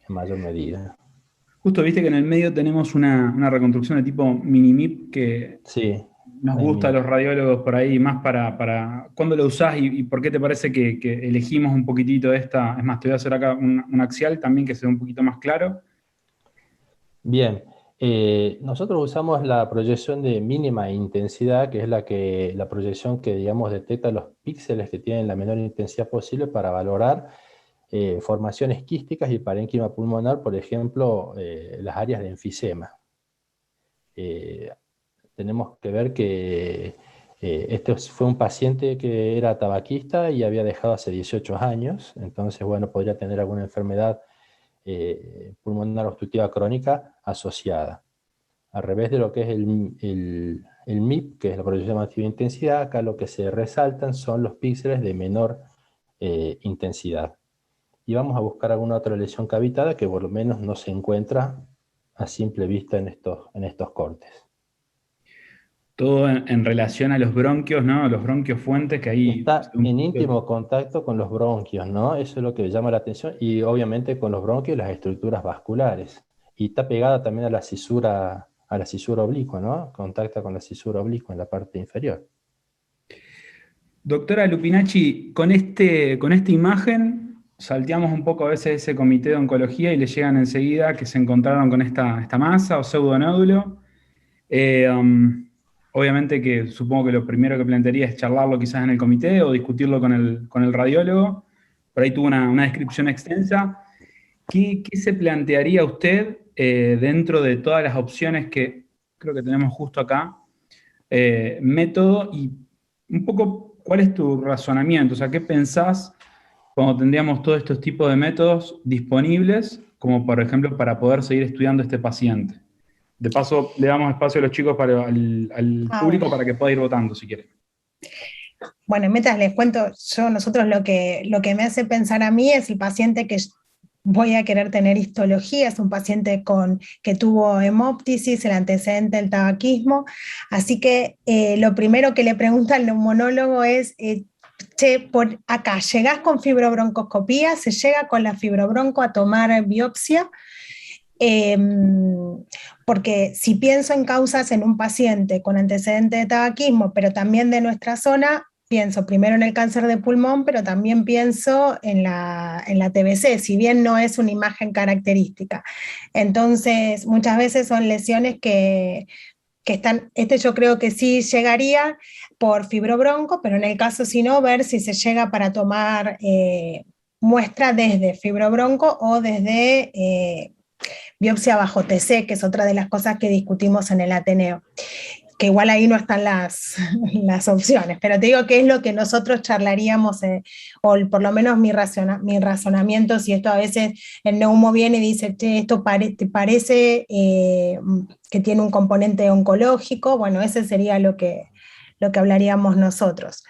[SPEAKER 5] en mayor medida.
[SPEAKER 6] Justo viste que en el medio tenemos una reconstrucción de tipo mini-MIP que
[SPEAKER 5] sí,
[SPEAKER 6] nos gusta a los radiólogos por ahí, más para ¿cuándo lo usás y por qué te parece que elegimos un poquitito esta? Es más, te voy a hacer acá un axial también que sea un poquito más claro.
[SPEAKER 5] Bien, nosotros usamos la proyección de mínima intensidad, que es la proyección que, digamos, detecta los píxeles que tienen la menor intensidad posible para valorar formaciones quísticas y parénquima pulmonar, por ejemplo, las áreas de enfisema. Tenemos que ver que este fue un paciente que era tabaquista y había dejado hace 18 años, entonces, bueno, podría tener alguna enfermedad pulmonar obstructiva crónica asociada. Al revés de lo que es el MIP, que es la proyección de máxima intensidad, acá lo que se resaltan son los píxeles de menor intensidad. Y vamos a buscar alguna otra lesión cavitada que por lo menos no se encuentra a simple vista en estos cortes.
[SPEAKER 6] Todo en relación a los bronquios, ¿no? Los bronquios fuentes que ahí...
[SPEAKER 5] Está en íntimo contacto con los bronquios, ¿no? Eso es lo que llama la atención. Y obviamente con los bronquios las estructuras vasculares. Y está pegada también a la cisura oblicua, ¿no? Contacta con la cisura oblicua en la parte inferior.
[SPEAKER 6] Doctora Lupinacci, con esta imagen salteamos un poco a veces ese comité de oncología y le llegan enseguida que se encontraron con esta masa o pseudonódulo. Obviamente que supongo que lo primero que plantearía es charlarlo quizás en el comité o discutirlo con el radiólogo. Por ahí tuvo una descripción extensa. ¿Qué se plantearía usted dentro de todas las opciones que creo que tenemos justo acá? Método y un poco, ¿cuál es tu razonamiento? O sea, ¿qué pensás cuando tendríamos todos estos tipos de métodos disponibles, como por ejemplo para poder seguir estudiando a este paciente? De paso, le damos espacio a los chicos al público para que pueda ir votando, si quieren.
[SPEAKER 4] Bueno, mientras les cuento, nosotros lo que me hace pensar a mí es el paciente que voy a querer tener histología, es un paciente que tuvo hemóptisis, el antecedente del tabaquismo, así que lo primero que le pregunta al neumonólogo es, che, por acá, ¿llegás con fibrobroncoscopía? ¿Se llega con la fibrobronco a tomar biopsia? Porque si pienso en causas en un paciente con antecedente de tabaquismo, pero también de nuestra zona, pienso primero en el cáncer de pulmón, pero también pienso en la TBC, si bien no es una imagen característica. Entonces, muchas veces son lesiones que están, yo creo que sí llegaría por fibrobronco, pero en el caso si no, ver si se llega para tomar muestra desde fibrobronco o desde biopsia bajo TC, que es otra de las cosas que discutimos en el Ateneo, que igual ahí no están las opciones, pero te digo que es lo que nosotros charlaríamos, o por lo menos mi razonamiento, si esto a veces el neumo viene y dice, che, esto te parece que tiene un componente oncológico, bueno, ese sería lo que hablaríamos nosotros.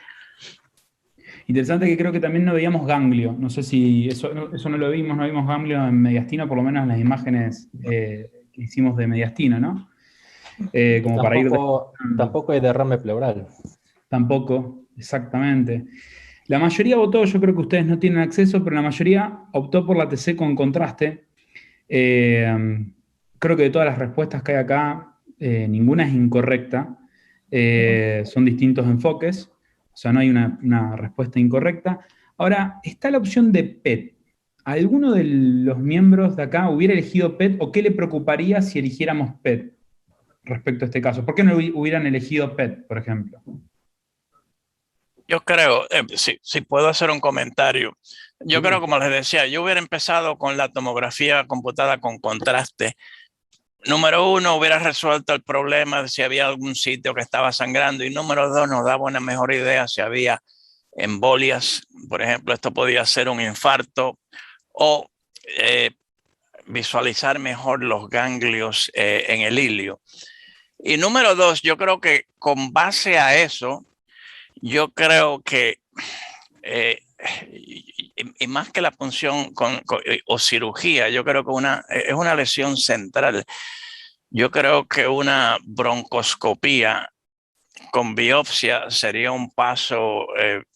[SPEAKER 6] Interesante que creo que también no veíamos ganglio. No sé si eso no lo vimos, no vimos ganglio en mediastino, por lo menos en las imágenes que hicimos de mediastino, ¿no? Como para ir...
[SPEAKER 5] Tampoco hay derrame pleural.
[SPEAKER 6] Tampoco, exactamente. La mayoría votó, yo creo que ustedes no tienen acceso, pero la mayoría optó por la TC con contraste. Creo que de todas las respuestas que hay acá, ninguna es incorrecta. Son distintos enfoques. O sea, no hay una respuesta incorrecta. Ahora, está la opción de PET. ¿Alguno de los miembros de acá hubiera elegido PET o qué le preocuparía si eligiéramos PET respecto a este caso? ¿Por qué no hubieran elegido PET, por ejemplo?
[SPEAKER 1] Yo creo, si puedo hacer un comentario. Yo creo, como les decía, yo hubiera empezado con la tomografía computada con contraste. Número uno, hubiera resuelto el problema de si había algún sitio que estaba sangrando. Y número dos, nos daba una mejor idea si había embolias. Por ejemplo, esto podía ser un infarto o visualizar mejor los ganglios en el ilio. Y número dos, yo creo que con base a eso, yo creo que, y más que la punción o cirugía, yo creo que es una lesión central. Yo creo que una broncoscopía con biopsia sería un paso,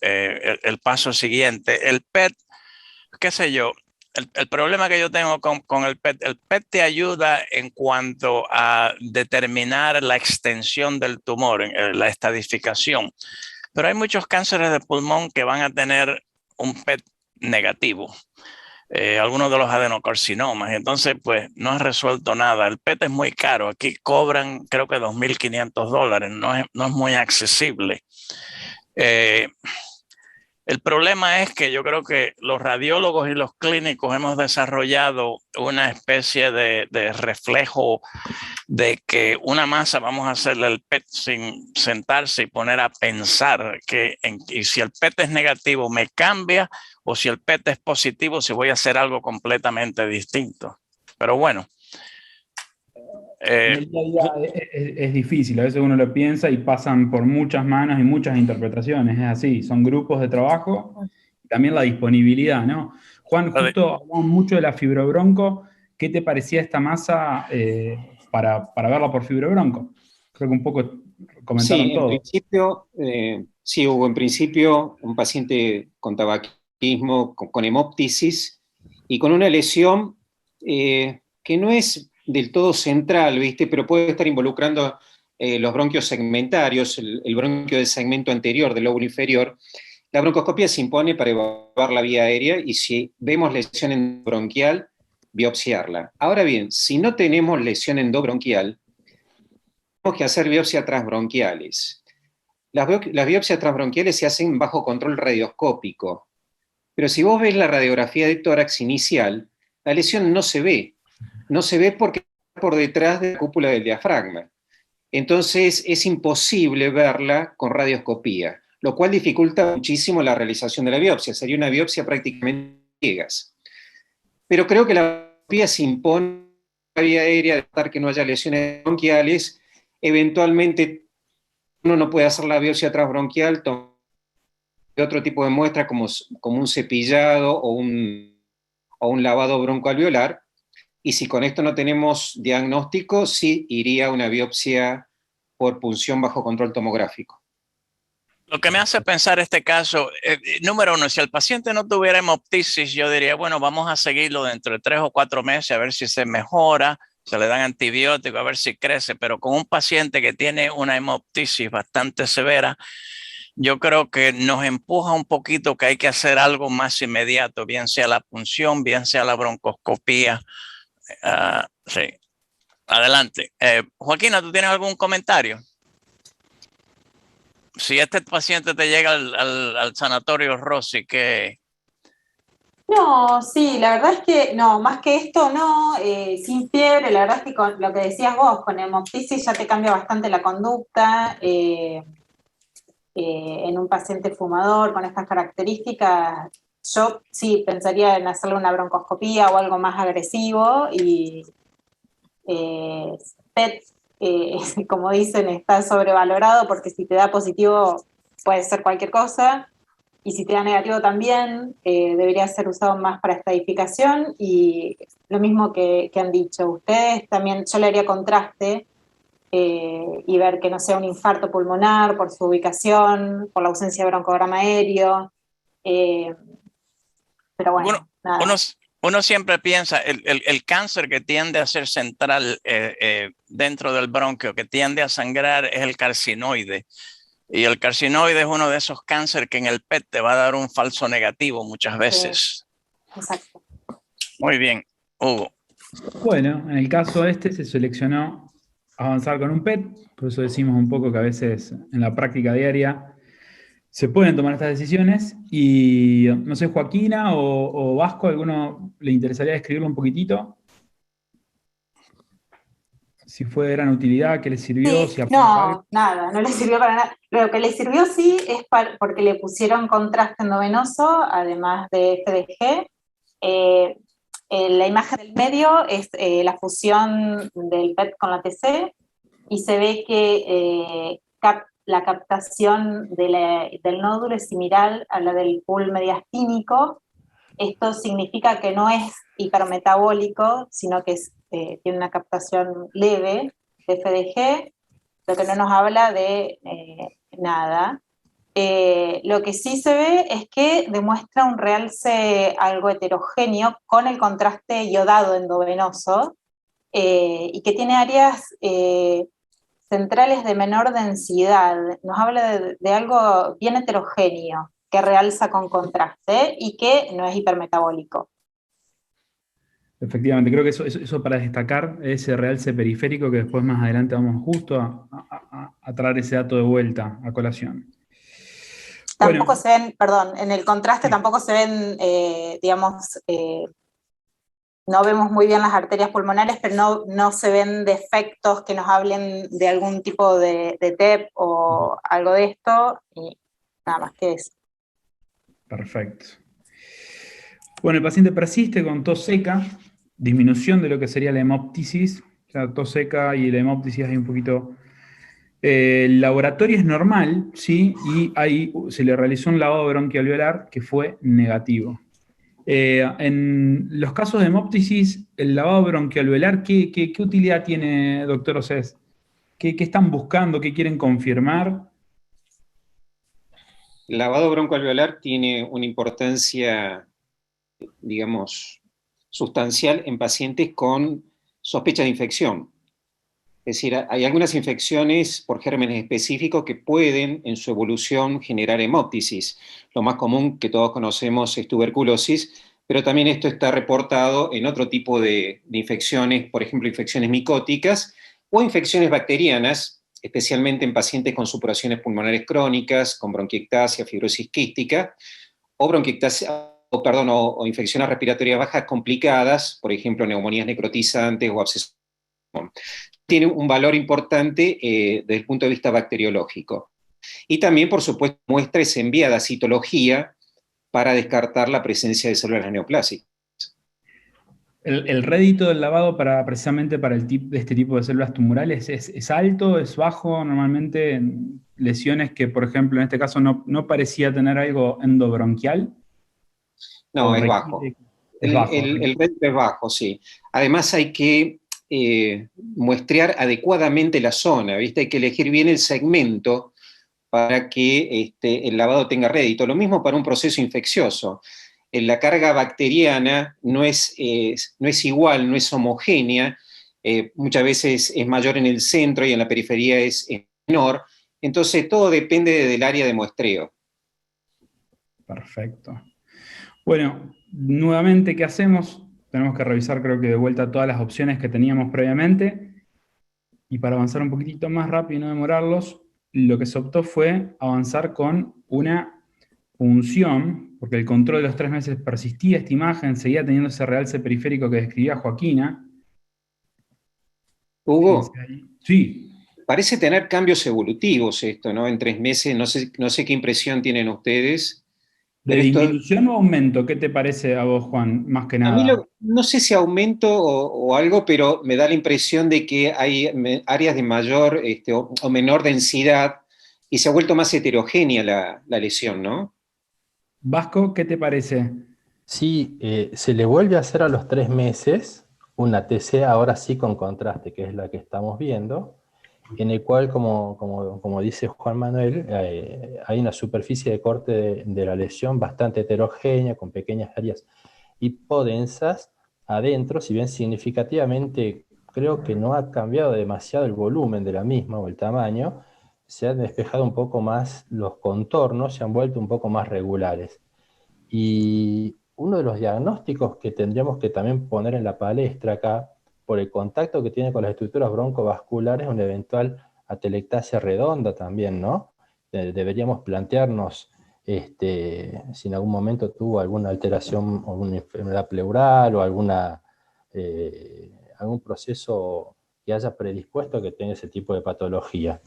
[SPEAKER 1] el paso siguiente. El PET, qué sé yo, el problema que yo tengo con el PET te ayuda en cuanto a determinar la extensión del tumor, la estadificación. Pero hay muchos cánceres de pulmón que van a tener un PET negativo. Algunos de los adenocarcinomas. Entonces, pues, no ha resuelto nada. El PET es muy caro. Aquí cobran, creo que $2.500. No es muy accesible. El problema es que yo creo que los radiólogos y los clínicos hemos desarrollado una especie de reflejo de que una masa vamos a hacerle el PET sin sentarse y poner a pensar y si el PET es negativo me cambia o si el PET es positivo si voy a hacer algo completamente distinto. Pero bueno.
[SPEAKER 6] En el día a día es difícil, a veces uno lo piensa y pasan por muchas manos y muchas interpretaciones, es así, son grupos de trabajo, también la disponibilidad, ¿no? Juan, justo hablamos mucho de la fibrobronco. ¿Qué te parecía esta masa para verla por fibrobronco? Creo que un poco comentaron
[SPEAKER 2] Sí, en
[SPEAKER 6] todo.
[SPEAKER 2] principio, sí, hubo en principio un paciente con tabaquismo, con hemóptisis y con una lesión que no es del todo central, ¿viste? Pero puede estar involucrando los bronquios segmentarios, el bronquio del segmento anterior del lóbulo inferior. La broncoscopía se impone para evaluar la vía aérea y si vemos lesión endobronquial, biopsiarla. Ahora bien, si no tenemos lesión endobronquial, tenemos que hacer biopsias transbronquiales. Las biopsias transbronquiales se hacen bajo control radioscópico, pero si vos ves la radiografía de tórax inicial, la lesión no se ve. No se ve porque está por detrás de la cúpula del diafragma. Entonces es imposible verla con radioscopía, lo cual dificulta muchísimo la realización de la biopsia. Sería una biopsia prácticamente ciegas. Pero creo que la biopsia se impone la vía aérea de tratar que no haya lesiones bronquiales. Eventualmente uno no puede hacer la biopsia transbronquial, de otro tipo de muestra como un cepillado o un lavado broncoalveolar. Y si con esto no tenemos diagnóstico, sí iría a una biopsia por punción bajo control tomográfico.
[SPEAKER 1] Lo que me hace pensar este caso, número uno, si el paciente no tuviera hemoptisis, yo diría, bueno, vamos a seguirlo dentro de 3 o 4 meses a ver si se mejora, se le dan antibióticos, a ver si crece, pero con un paciente que tiene una hemoptisis bastante severa, yo creo que nos empuja un poquito que hay que hacer algo más inmediato, bien sea la punción, bien sea la broncoscopía. Sí, adelante. Joaquina, ¿tú tienes algún comentario? Si este paciente te llega al sanatorio Rossi, ¿qué?
[SPEAKER 3] No, sí, la verdad es que no, más que esto no, sin fiebre, la verdad es que con lo que decías vos, con hemoptisis ya te cambia bastante la conducta. En un paciente fumador con estas características, yo sí pensaría en hacerle una broncoscopía o algo más agresivo y PET, como dicen, está sobrevalorado porque si te da positivo puede ser cualquier cosa y si te da negativo también debería ser usado más para estadificación y lo mismo que han dicho ustedes, también yo le haría contraste y ver que no sea un infarto pulmonar por su ubicación, por la ausencia de broncograma aéreo, pero bueno, nada.
[SPEAKER 1] Uno siempre piensa, el cáncer que tiende a ser central dentro del bronquio, que tiende a sangrar, es el carcinoide. Y el carcinoide es uno de esos cánceres que en el PET te va a dar un falso negativo muchas veces.
[SPEAKER 3] Exacto.
[SPEAKER 1] Muy bien, Hugo.
[SPEAKER 6] Bueno, en el caso este se seleccionó avanzar con un PET, por eso decimos un poco que a veces en la práctica diaria se pueden tomar estas decisiones y no sé, Joaquina o Vasco, ¿alguno le interesaría describirlo un poquitito? Si fue de gran utilidad, qué le sirvió,
[SPEAKER 3] Sí,
[SPEAKER 6] si
[SPEAKER 3] no, nada, no le sirvió para nada. Lo que le sirvió sí es porque le pusieron contraste endovenoso, además de FDG. La imagen del medio es la fusión del PET con la TC y se ve que la captación del nódulo es similar a la del pool mediastínico. Esto significa que no es hipermetabólico, sino que tiene una captación leve de FDG, lo que no nos habla de nada. Lo que sí se ve es que demuestra un realce algo heterogéneo con el contraste iodado endovenoso y que tiene áreas centrales de menor densidad. Nos habla de algo bien heterogéneo que realza con contraste y que no es hipermetabólico.
[SPEAKER 6] Efectivamente, creo que eso para destacar ese realce periférico que después más adelante vamos justo a traer ese dato de vuelta a colación.
[SPEAKER 3] Tampoco
[SPEAKER 6] bueno,
[SPEAKER 3] se ven, perdón, en el contraste tampoco se ven, no vemos muy bien las arterias pulmonares, pero no se ven defectos que nos hablen de algún tipo de TEP o algo de esto, y nada más que eso.
[SPEAKER 6] Perfecto. Bueno, el paciente persiste con tos seca, disminución de lo que sería la hemoptisis. La tos seca y la hemoptisis hay un poquito El laboratorio es normal, ¿sí? Y ahí se le realizó un lavado bronquialveolar que fue negativo. En los casos de hemóptisis, el lavado bronquialveolar, ¿qué utilidad tiene, doctor Océs? ¿Qué están buscando? ¿Qué quieren confirmar?
[SPEAKER 2] El lavado broncoalveolar tiene una importancia, digamos, sustancial en pacientes con sospecha de infección. Es decir, hay algunas infecciones por gérmenes específicos que pueden en su evolución generar hemóptisis. Lo más común que todos conocemos es tuberculosis, pero también esto está reportado en otro tipo de infecciones, por ejemplo, infecciones micóticas o infecciones bacterianas, especialmente en pacientes con supuraciones pulmonares crónicas, con bronquiectasia, fibrosis quística, o bronquiectasia, o infecciones respiratorias bajas complicadas, por ejemplo, neumonías necrotizantes o abscesos. Tiene un valor importante desde el punto de vista bacteriológico. Y también, por supuesto, muestra es enviada a citología para descartar la presencia de células neoplásicas.
[SPEAKER 6] ¿El rédito del lavado precisamente para este tipo de células tumorales es alto, es bajo? Normalmente en lesiones que, por ejemplo, en este caso no parecía tener algo endobronquial.
[SPEAKER 2] No, es bajo.
[SPEAKER 6] Es bajo.
[SPEAKER 2] El rédito es bajo, sí. Además hay que muestrear adecuadamente la zona, ¿viste? Hay que elegir bien el segmento para que el lavado tenga rédito. Lo mismo para un proceso infeccioso. La carga bacteriana no es igual, no es homogénea, muchas veces es mayor en el centro y en la periferia es menor, entonces todo depende del área de muestreo.
[SPEAKER 6] Perfecto. Bueno, nuevamente, ¿qué hacemos? Tenemos que revisar, creo que de vuelta, todas las opciones que teníamos previamente, y para avanzar un poquitito más rápido y no demorarlos, lo que se optó fue avanzar con una punción, porque el control de los 3 meses persistía, esta imagen seguía teniendo ese realce periférico que describía Joaquina.
[SPEAKER 2] Hugo,
[SPEAKER 6] sí.
[SPEAKER 2] Parece tener cambios evolutivos esto, ¿no? En 3 meses, no sé qué impresión tienen ustedes.
[SPEAKER 6] ¿De disminución o aumento? ¿Qué te parece a vos, Juan, más que nada?
[SPEAKER 2] A mí no sé si aumento o algo, pero me da la impresión de que hay áreas de mayor o menor densidad y se ha vuelto más heterogénea la lesión, ¿no?
[SPEAKER 6] Vasco, ¿qué te parece?
[SPEAKER 5] Sí, se le vuelve a hacer a los 3 meses una TC, ahora sí con contraste, que es la que estamos viendo, en el cual, como dice Juan Manuel, hay una superficie de corte de la lesión bastante heterogénea, con pequeñas áreas hipodensas adentro, si bien significativamente creo que no ha cambiado demasiado el volumen de la misma o el tamaño, se han despejado un poco más los contornos, se han vuelto un poco más regulares. Y uno de los diagnósticos que tendríamos que también poner en la palestra acá, por el contacto que tiene con las estructuras broncovasculares, una eventual atelectasia redonda también, ¿no? Deberíamos plantearnos si en algún momento tuvo alguna alteración, alguna enfermedad pleural o algún proceso que haya predispuesto a que tenga ese tipo de patología.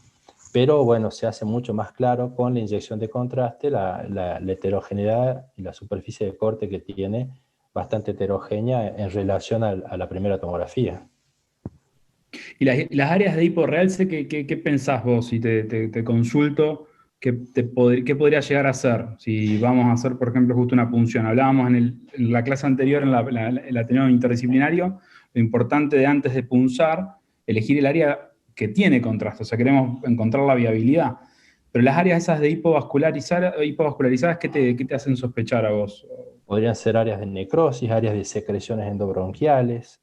[SPEAKER 5] Pero bueno, se hace mucho más claro con la inyección de contraste, la heterogeneidad y la superficie de corte que tiene, bastante heterogénea en relación a la primera tomografía.
[SPEAKER 6] ¿Y las áreas de hiporrealce, qué pensás vos? Si te consulto, ¿qué podría llegar a ser? Si vamos a hacer, por ejemplo, justo una punción. Hablábamos en la clase anterior, en el Ateneo Interdisciplinario, lo importante de antes de punzar, elegir el área que tiene contraste, o sea, queremos encontrar la viabilidad. Pero las áreas esas de hipovascularizadas, ¿qué te hacen sospechar a vos?
[SPEAKER 5] Podrían ser áreas de necrosis, áreas de secreciones endobronquiales,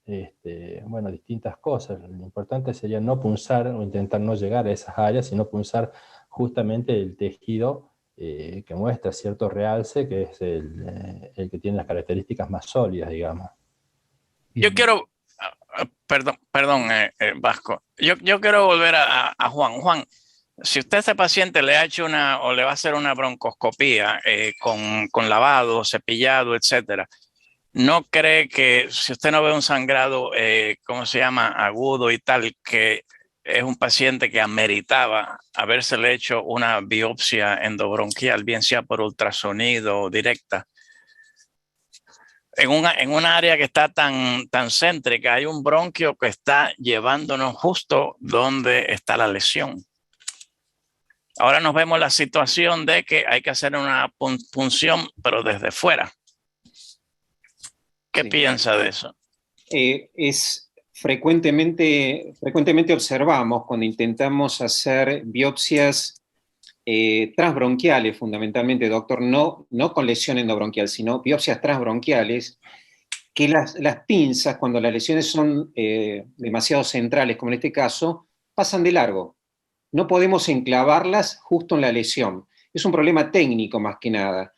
[SPEAKER 5] bueno, distintas cosas. Lo importante sería no punzar o intentar no llegar a esas áreas, sino punzar justamente el tejido que muestra cierto realce, que es el que tiene las características más sólidas, digamos.
[SPEAKER 1] Yo quiero, perdón, Vasco, yo quiero volver a Juan. Juan, si usted a ese paciente le ha hecho o le va a hacer una broncoscopía con lavado, cepillado, etcétera, ¿no cree que si usted no ve un sangrado, ¿cómo se llama? Agudo y tal, que es un paciente que ameritaba habérsele hecho una biopsia endobronquial, bien sea por ultrasonido o directa? En una área que está tan céntrica, hay un bronquio que está llevándonos justo donde está la lesión. Ahora nos vemos la situación de que hay que hacer una punción, pero desde fuera. ¿Qué piensa de eso?
[SPEAKER 2] Frecuentemente observamos cuando intentamos hacer biopsias transbronquiales, fundamentalmente, doctor, no con lesión endobronquial, sino biopsias transbronquiales, que las pinzas, cuando las lesiones son demasiado centrales, como en este caso, pasan de largo. No podemos enclavarlas justo en la lesión. Es un problema técnico más que nada.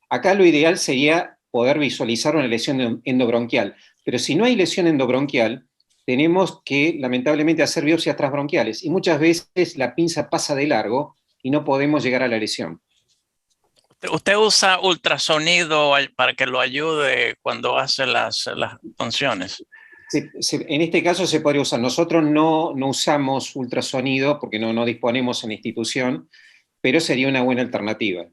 [SPEAKER 2] Acá lo ideal sería poder visualizar una lesión endobronquial, pero si no hay lesión endobronquial, tenemos que lamentablemente hacer biopsias transbronquiales y muchas veces la pinza pasa de largo y no podemos llegar a la lesión.
[SPEAKER 1] ¿Usted usa ultrasonido para que lo ayude cuando hace las punciones?
[SPEAKER 2] En este caso se podría usar. Nosotros no usamos ultrasonido porque no disponemos en la institución, pero sería una buena alternativa.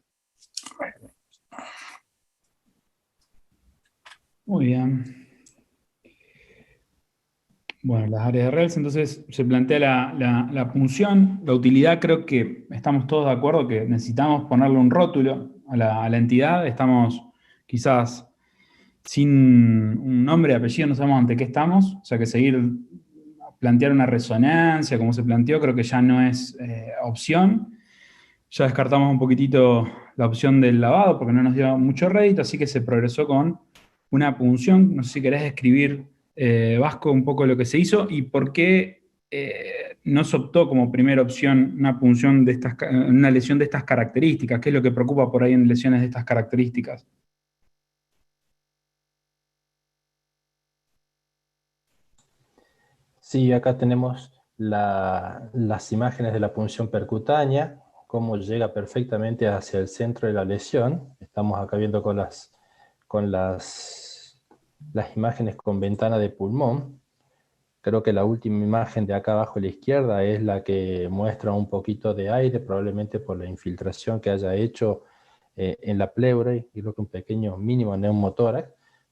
[SPEAKER 6] Muy bien. Bueno, las áreas de RELS, entonces se plantea la punción, la utilidad. Creo que estamos todos de acuerdo que necesitamos ponerle un rótulo a la entidad. Estamos quizás sin un nombre y apellido, no sabemos ante qué estamos, o sea que plantear una resonancia como se planteó creo que ya no es opción. Ya descartamos un poquitito la opción del lavado porque no nos dio mucho rédito, así que se progresó con una punción. No sé si querés describir, Vasco, un poco lo que se hizo y por qué no se optó como primera opción una punción una lesión de estas características. ¿Qué es lo que preocupa por ahí en lesiones de estas características?
[SPEAKER 5] Sí, acá tenemos las imágenes de la punción percutánea, cómo llega perfectamente hacia el centro de la lesión. Estamos acá viendo con las imágenes con ventana de pulmón. Creo que la última imagen de acá abajo a la izquierda es la que muestra un poquito de aire, probablemente por la infiltración que haya hecho en la pleura, y creo que un pequeño mínimo neumotórax,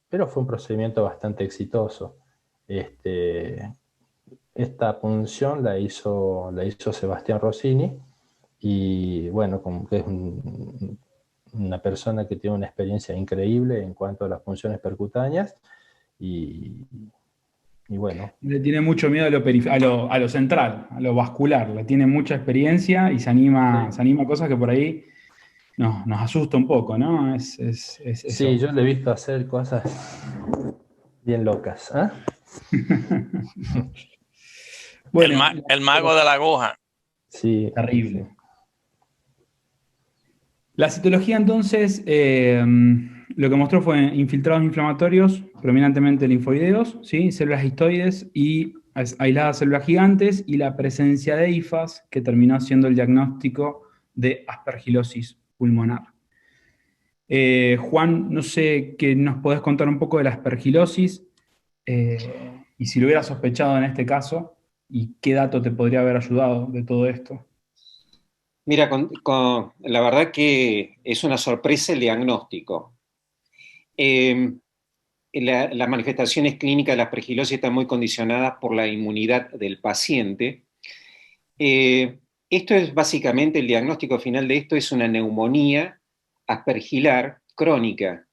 [SPEAKER 5] pero fue un procedimiento bastante exitoso. Esta punción la hizo Sebastián Rossini, y bueno, como que es una persona que tiene una experiencia increíble en cuanto a las punciones percutáneas, y bueno.
[SPEAKER 6] Le tiene mucho miedo a lo central, a lo vascular, le tiene mucha experiencia y se anima a cosas que por ahí nos asusta un poco, ¿no?
[SPEAKER 5] Sí, yo le he visto hacer cosas bien locas. ¿Eh?
[SPEAKER 6] Bueno,
[SPEAKER 1] el mago de la aguja.
[SPEAKER 5] Sí.
[SPEAKER 6] Terrible. La citología, entonces, lo que mostró fue infiltrados inflamatorios, predominantemente linfoideos, ¿sí? Células histoides y aisladas células gigantes, y la presencia de IFAS, que terminó siendo el diagnóstico de aspergilosis pulmonar. Juan, no sé qué nos podés contar un poco de la aspergilosis, y si lo hubieras sospechado en este caso, y qué dato te podría haber ayudado de todo esto.
[SPEAKER 2] Mira, la verdad que es una sorpresa el diagnóstico. Las manifestaciones clínicas de la aspergilosis están muy condicionadas por la inmunidad del paciente. Esto es básicamente, el diagnóstico final de esto es una neumonía aspergilar crónica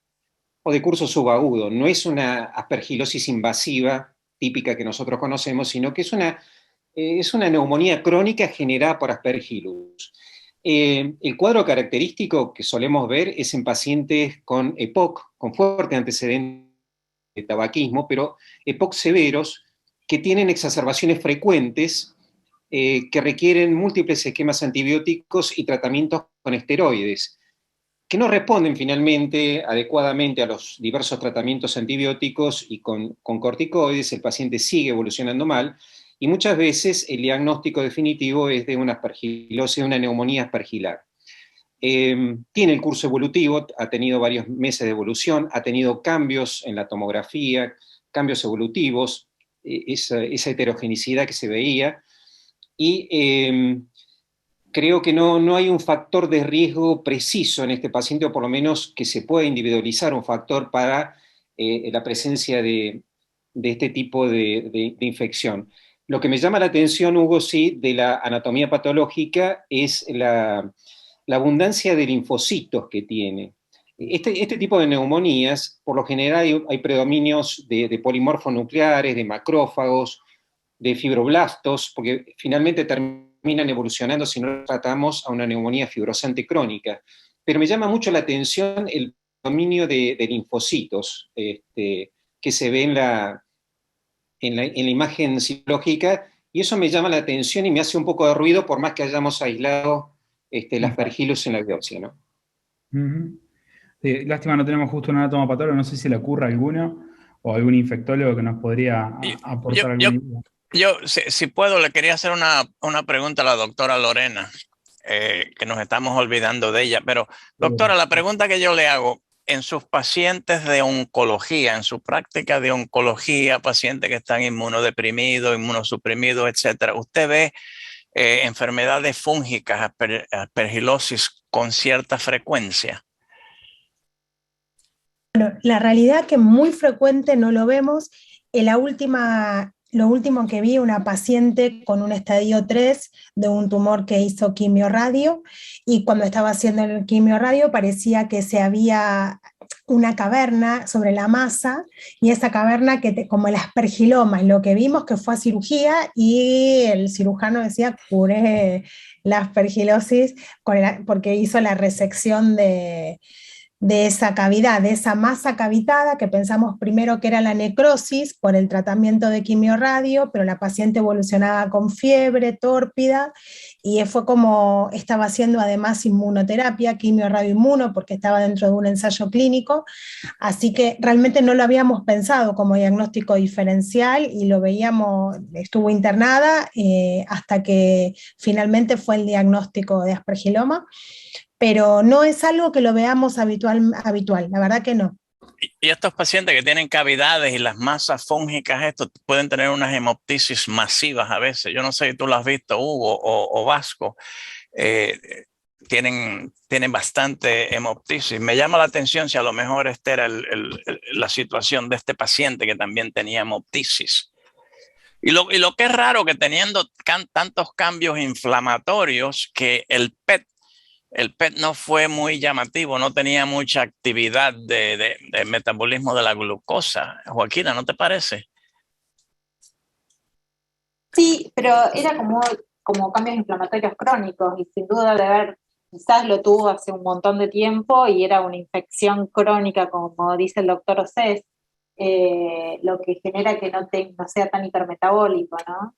[SPEAKER 2] o de curso subagudo. No es una aspergilosis invasiva típica que nosotros conocemos, sino que es una neumonía crónica generada por Aspergillus. El cuadro característico que solemos ver es en pacientes con EPOC, con fuerte antecedente de tabaquismo, pero EPOC severos que tienen exacerbaciones frecuentes que requieren múltiples esquemas antibióticos y tratamientos con esteroides, que no responden finalmente adecuadamente a los diversos tratamientos antibióticos, y con corticoides el paciente sigue evolucionando mal, y muchas veces el diagnóstico definitivo es de una aspergilosis, una neumonía aspergilar. Tiene el curso evolutivo, ha tenido varios meses de evolución, ha tenido cambios en la tomografía, cambios evolutivos, esa heterogeneidad que se veía, y creo que no hay un factor de riesgo preciso en este paciente, o por lo menos que se pueda individualizar un factor para la presencia de este tipo de infección. Lo que me llama la atención, Hugo, sí, de la anatomía patológica es la abundancia de linfocitos que tiene. Este tipo de neumonías, por lo general hay predominios de polimorfos nucleares, de macrófagos, de fibroblastos, porque finalmente terminan evolucionando, si no lo tratamos, a una neumonía fibrosante crónica. Pero me llama mucho la atención el predominio de linfocitos que se ve en la imagen citológica, y eso me llama la atención y me hace un poco de ruido, por más que hayamos aislado el aspergillus en la biopsia, ¿no?
[SPEAKER 6] Sí, lástima no tenemos justo un anatomopatólogo, no sé si le ocurre alguno, o algún infectólogo que nos podría aportar alguna idea.
[SPEAKER 1] Yo, si puedo, le quería hacer una pregunta a la doctora Lorena, que nos estamos olvidando de ella, pero doctora, la pregunta que yo le hago, en sus pacientes de oncología, en su práctica de oncología, pacientes que están inmunodeprimidos, inmunosuprimidos, etcétera, ¿usted ve enfermedades fúngicas, aspergilosis con cierta frecuencia?
[SPEAKER 4] Bueno, la realidad que muy frecuente no lo vemos. Lo último que vi, una paciente con un estadio 3 de un tumor que hizo quimioradio, y cuando estaba haciendo el quimioradio parecía que se había una caverna sobre la masa, y esa caverna como el aspergiloma, lo que vimos que fue a cirugía, y el cirujano decía: curé la aspergilosis porque hizo la resección de esa cavidad, de esa masa cavitada, que pensamos primero que era la necrosis por el tratamiento de quimioradio, pero la paciente evolucionaba con fiebre, tórpida, y fue como estaba haciendo además inmunoterapia, quimio-radioinmuno, porque estaba dentro de un ensayo clínico, así que realmente no lo habíamos pensado como diagnóstico diferencial, y lo veíamos, estuvo internada hasta que finalmente fue el diagnóstico de aspergiloma, pero no es algo que lo veamos habitual, la verdad que no.
[SPEAKER 1] Y estos pacientes que tienen cavidades y las masas fúngicas, estos pueden tener unas hemoptisis masivas a veces. Yo no sé si tú lo has visto, Hugo o Vasco. Tienen bastante hemoptisis. Me llama la atención si a lo mejor esta era la situación de este paciente que también tenía hemoptisis. Y lo que es raro, que teniendo tantos cambios inflamatorios, que el PET no fue muy llamativo, no tenía mucha actividad de metabolismo de la glucosa. Joaquina, ¿no te parece?
[SPEAKER 3] Sí, pero era como cambios inflamatorios crónicos, y sin duda de haber, quizás lo tuvo hace un montón de tiempo y era una infección crónica, como dice el doctor Océs, lo que genera que no sea tan hipermetabólico, ¿no?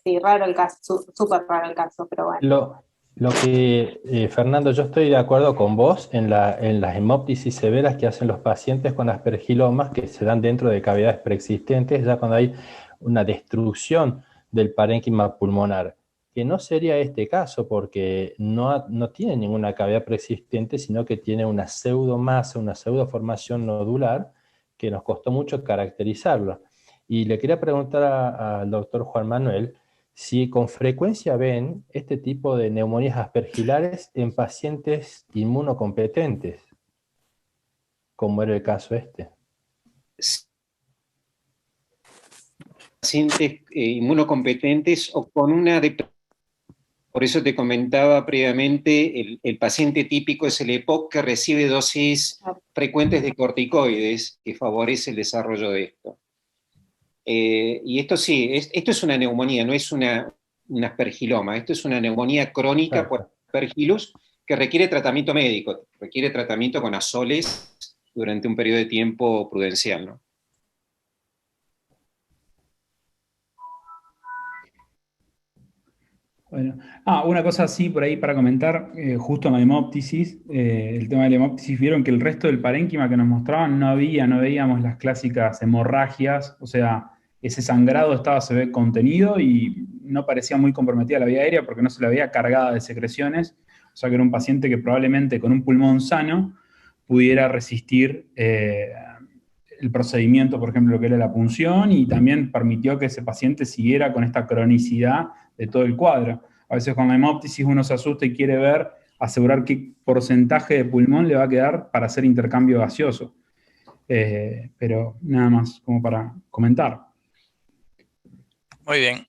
[SPEAKER 3] Sí, raro el caso, súper raro el caso, pero bueno.
[SPEAKER 5] Lo que, Fernando, yo estoy de acuerdo con vos en las hemoptisis severas que hacen los pacientes con aspergilomas, que se dan dentro de cavidades preexistentes, ya cuando hay una destrucción del parénquima pulmonar, que no sería este caso, porque no tiene ninguna cavidad preexistente, sino que tiene una pseudomasa, una pseudoformación nodular, que nos costó mucho caracterizarlo. Y le quería preguntar al doctor Juan Manuel si con frecuencia ven este tipo de neumonías aspergilares en pacientes inmunocompetentes, como era el caso este.
[SPEAKER 2] Pacientes inmunocompetentes o con una depresión. Por eso te comentaba previamente, el paciente típico es el EPOC, que recibe dosis frecuentes de corticoides, que favorece el desarrollo de esto. Y esto sí, esto es una neumonía, no es un aspergiloma, esto es una neumonía crónica por aspergillus que requiere tratamiento médico, requiere tratamiento con azoles durante un periodo de tiempo prudencial, ¿no?
[SPEAKER 6] Bueno, una cosa así por ahí para comentar, justo en la hemoptisis, el tema de la hemoptisis, vieron que el resto del parénquima que nos mostraban no veíamos las clásicas hemorragias, o sea, ese sangrado se ve contenido y no parecía muy comprometida la vía aérea porque no se la veía cargada de secreciones, o sea que era un paciente que probablemente con un pulmón sano pudiera resistir el procedimiento, por ejemplo, lo que era la punción, y también permitió que ese paciente siguiera con esta cronicidad de todo el cuadro. A veces con la hemoptisis uno se asusta y quiere asegurar qué porcentaje de pulmón le va a quedar para hacer intercambio gaseoso. pero nada más como para comentar.
[SPEAKER 1] Muy bien.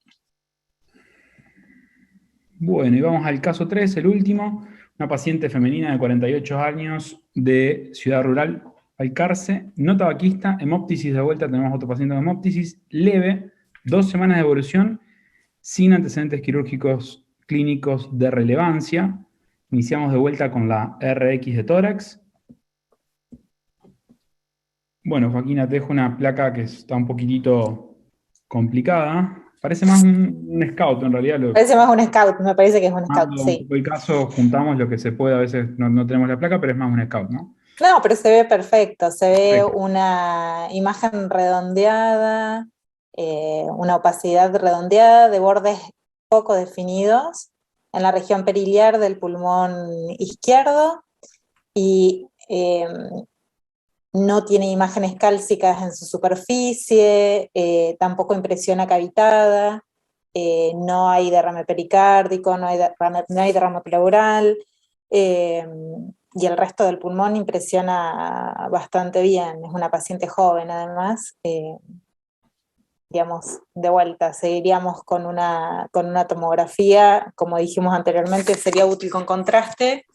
[SPEAKER 6] Bueno, y vamos al caso 3, el último. Una paciente femenina de 48 años de Ciudad Rural, Balcarce, no tabaquista, hemóptisis de vuelta, tenemos otro paciente con hemóptisis, leve, 2 semanas de evolución, sin antecedentes quirúrgicos clínicos de relevancia. Iniciamos de vuelta con la RX de tórax. Bueno, Joaquina, te dejo una placa que está un poquitito complicada. Parece más un scout, en realidad.
[SPEAKER 3] Parece más un scout, me parece que es un scout,
[SPEAKER 6] Un
[SPEAKER 3] sí.
[SPEAKER 6] poco el caso, juntamos lo que se puede, a veces no tenemos la placa, pero es más un scout, ¿no?
[SPEAKER 3] No, pero se ve perfecto, se ve
[SPEAKER 6] Perfecto.
[SPEAKER 3] una imagen redondeada, una opacidad redondeada de bordes poco definidos en la región periliar del pulmón izquierdo y no tiene imágenes cálcicas en su superficie, tampoco impresiona cavitada, no hay derrame pericárdico, no hay derrame pleural, y el resto del pulmón impresiona bastante bien. Es una paciente joven además. Digamos, de vuelta, seguiríamos con una tomografía, como dijimos anteriormente, sería útil con contraste,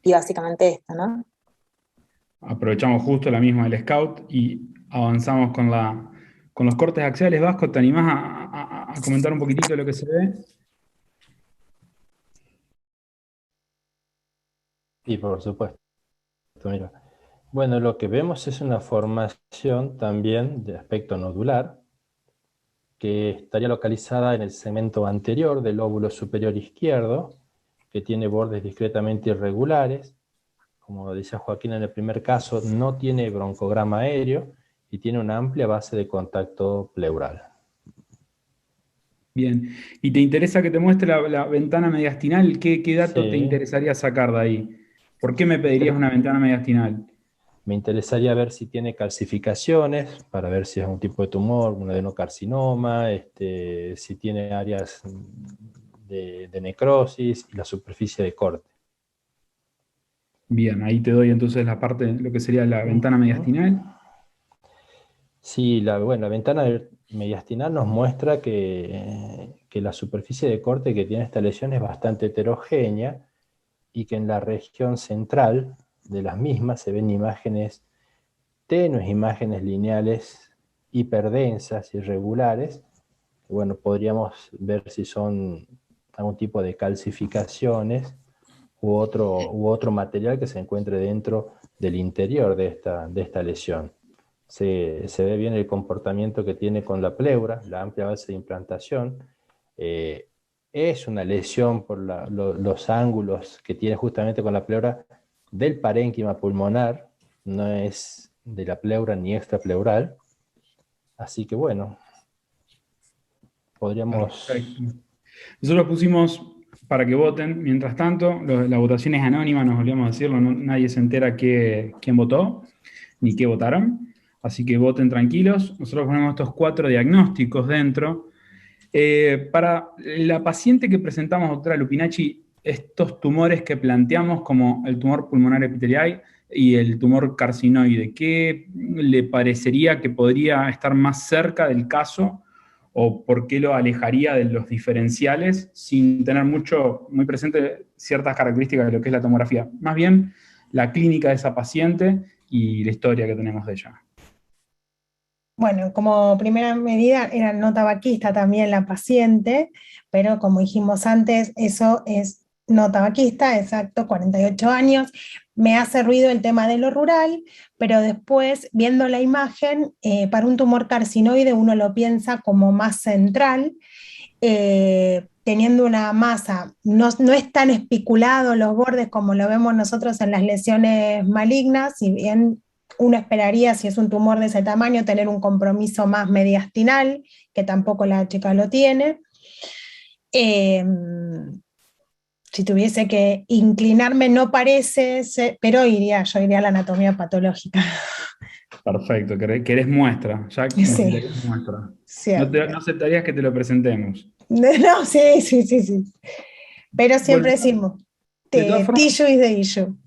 [SPEAKER 3] y básicamente esto, ¿no?
[SPEAKER 6] Aprovechamos justo la misma del scout y avanzamos con los cortes axiales. Vasco, ¿te animás a comentar un poquitito lo que se ve?
[SPEAKER 5] Sí, por supuesto. Mira. Bueno, lo que vemos es una formación también de aspecto nodular que estaría localizada en el segmento anterior del lóbulo superior izquierdo, que tiene bordes discretamente irregulares. Como decía Joaquín en el primer caso, no tiene broncograma aéreo y tiene una amplia base de contacto pleural.
[SPEAKER 6] Bien. ¿Y te interesa que te muestre la ventana mediastinal? ¿Qué dato te interesaría sacar de ahí? ¿Por qué me pedirías una ventana mediastinal?
[SPEAKER 5] Me interesaría ver si tiene calcificaciones, para ver si es un tipo de tumor, un adenocarcinoma, si tiene áreas de necrosis y la superficie de corte.
[SPEAKER 6] Bien, ahí te doy entonces la parte de lo que sería la ventana mediastinal.
[SPEAKER 5] Sí, la ventana mediastinal nos muestra que la superficie de corte que tiene esta lesión es bastante heterogénea y que en la región central de las mismas se ven imágenes tenues, imágenes lineales hiperdensas, irregulares. Bueno, podríamos ver si son algún tipo de calcificaciones u otro material que se encuentre dentro del interior de esta lesión. Se ve bien el comportamiento que tiene con la pleura, la amplia base de implantación. Es una lesión por los ángulos que tiene justamente con la pleura del parénquima pulmonar, no es de la pleura ni extrapleural. Así que bueno, podríamos...
[SPEAKER 6] Perfecto. Nosotros pusimos para que voten, mientras tanto, la votación es anónima, nos olvidamos decirlo, nadie se entera quién votó, ni qué votaron, así que voten tranquilos. Nosotros ponemos estos 4 diagnósticos dentro. Para la paciente que presentamos, doctora Lupinacci, estos tumores que planteamos como el tumor pulmonar epitelial y el tumor carcinoide, ¿qué le parecería que podría estar más cerca del caso o por qué lo alejaría de los diferenciales sin tener muy presente ciertas características de lo que es la tomografía? Más bien la clínica de esa paciente y la historia que tenemos de ella.
[SPEAKER 4] Bueno, como primera medida era no tabaquista también la paciente, pero como dijimos antes, eso es no tabaquista, exacto, 48 años. Me hace ruido el tema de lo rural, pero después, viendo la imagen, para un tumor carcinoide uno lo piensa como más central, teniendo una masa, no es tan espiculado los bordes como lo vemos nosotros en las lesiones malignas, si bien uno esperaría, si es un tumor de ese tamaño, tener un compromiso más mediastinal, que tampoco la chica lo tiene. Si tuviese que inclinarme, no parece, pero yo iría a la anatomía patológica.
[SPEAKER 6] Perfecto, querés muestra, ya
[SPEAKER 4] Sí,
[SPEAKER 6] muestra. No aceptarías que te lo presentemos.
[SPEAKER 4] No, sí. Pero siempre
[SPEAKER 6] Bueno,
[SPEAKER 4] decimos,
[SPEAKER 6] de todas formas,
[SPEAKER 4] tissue is the issue.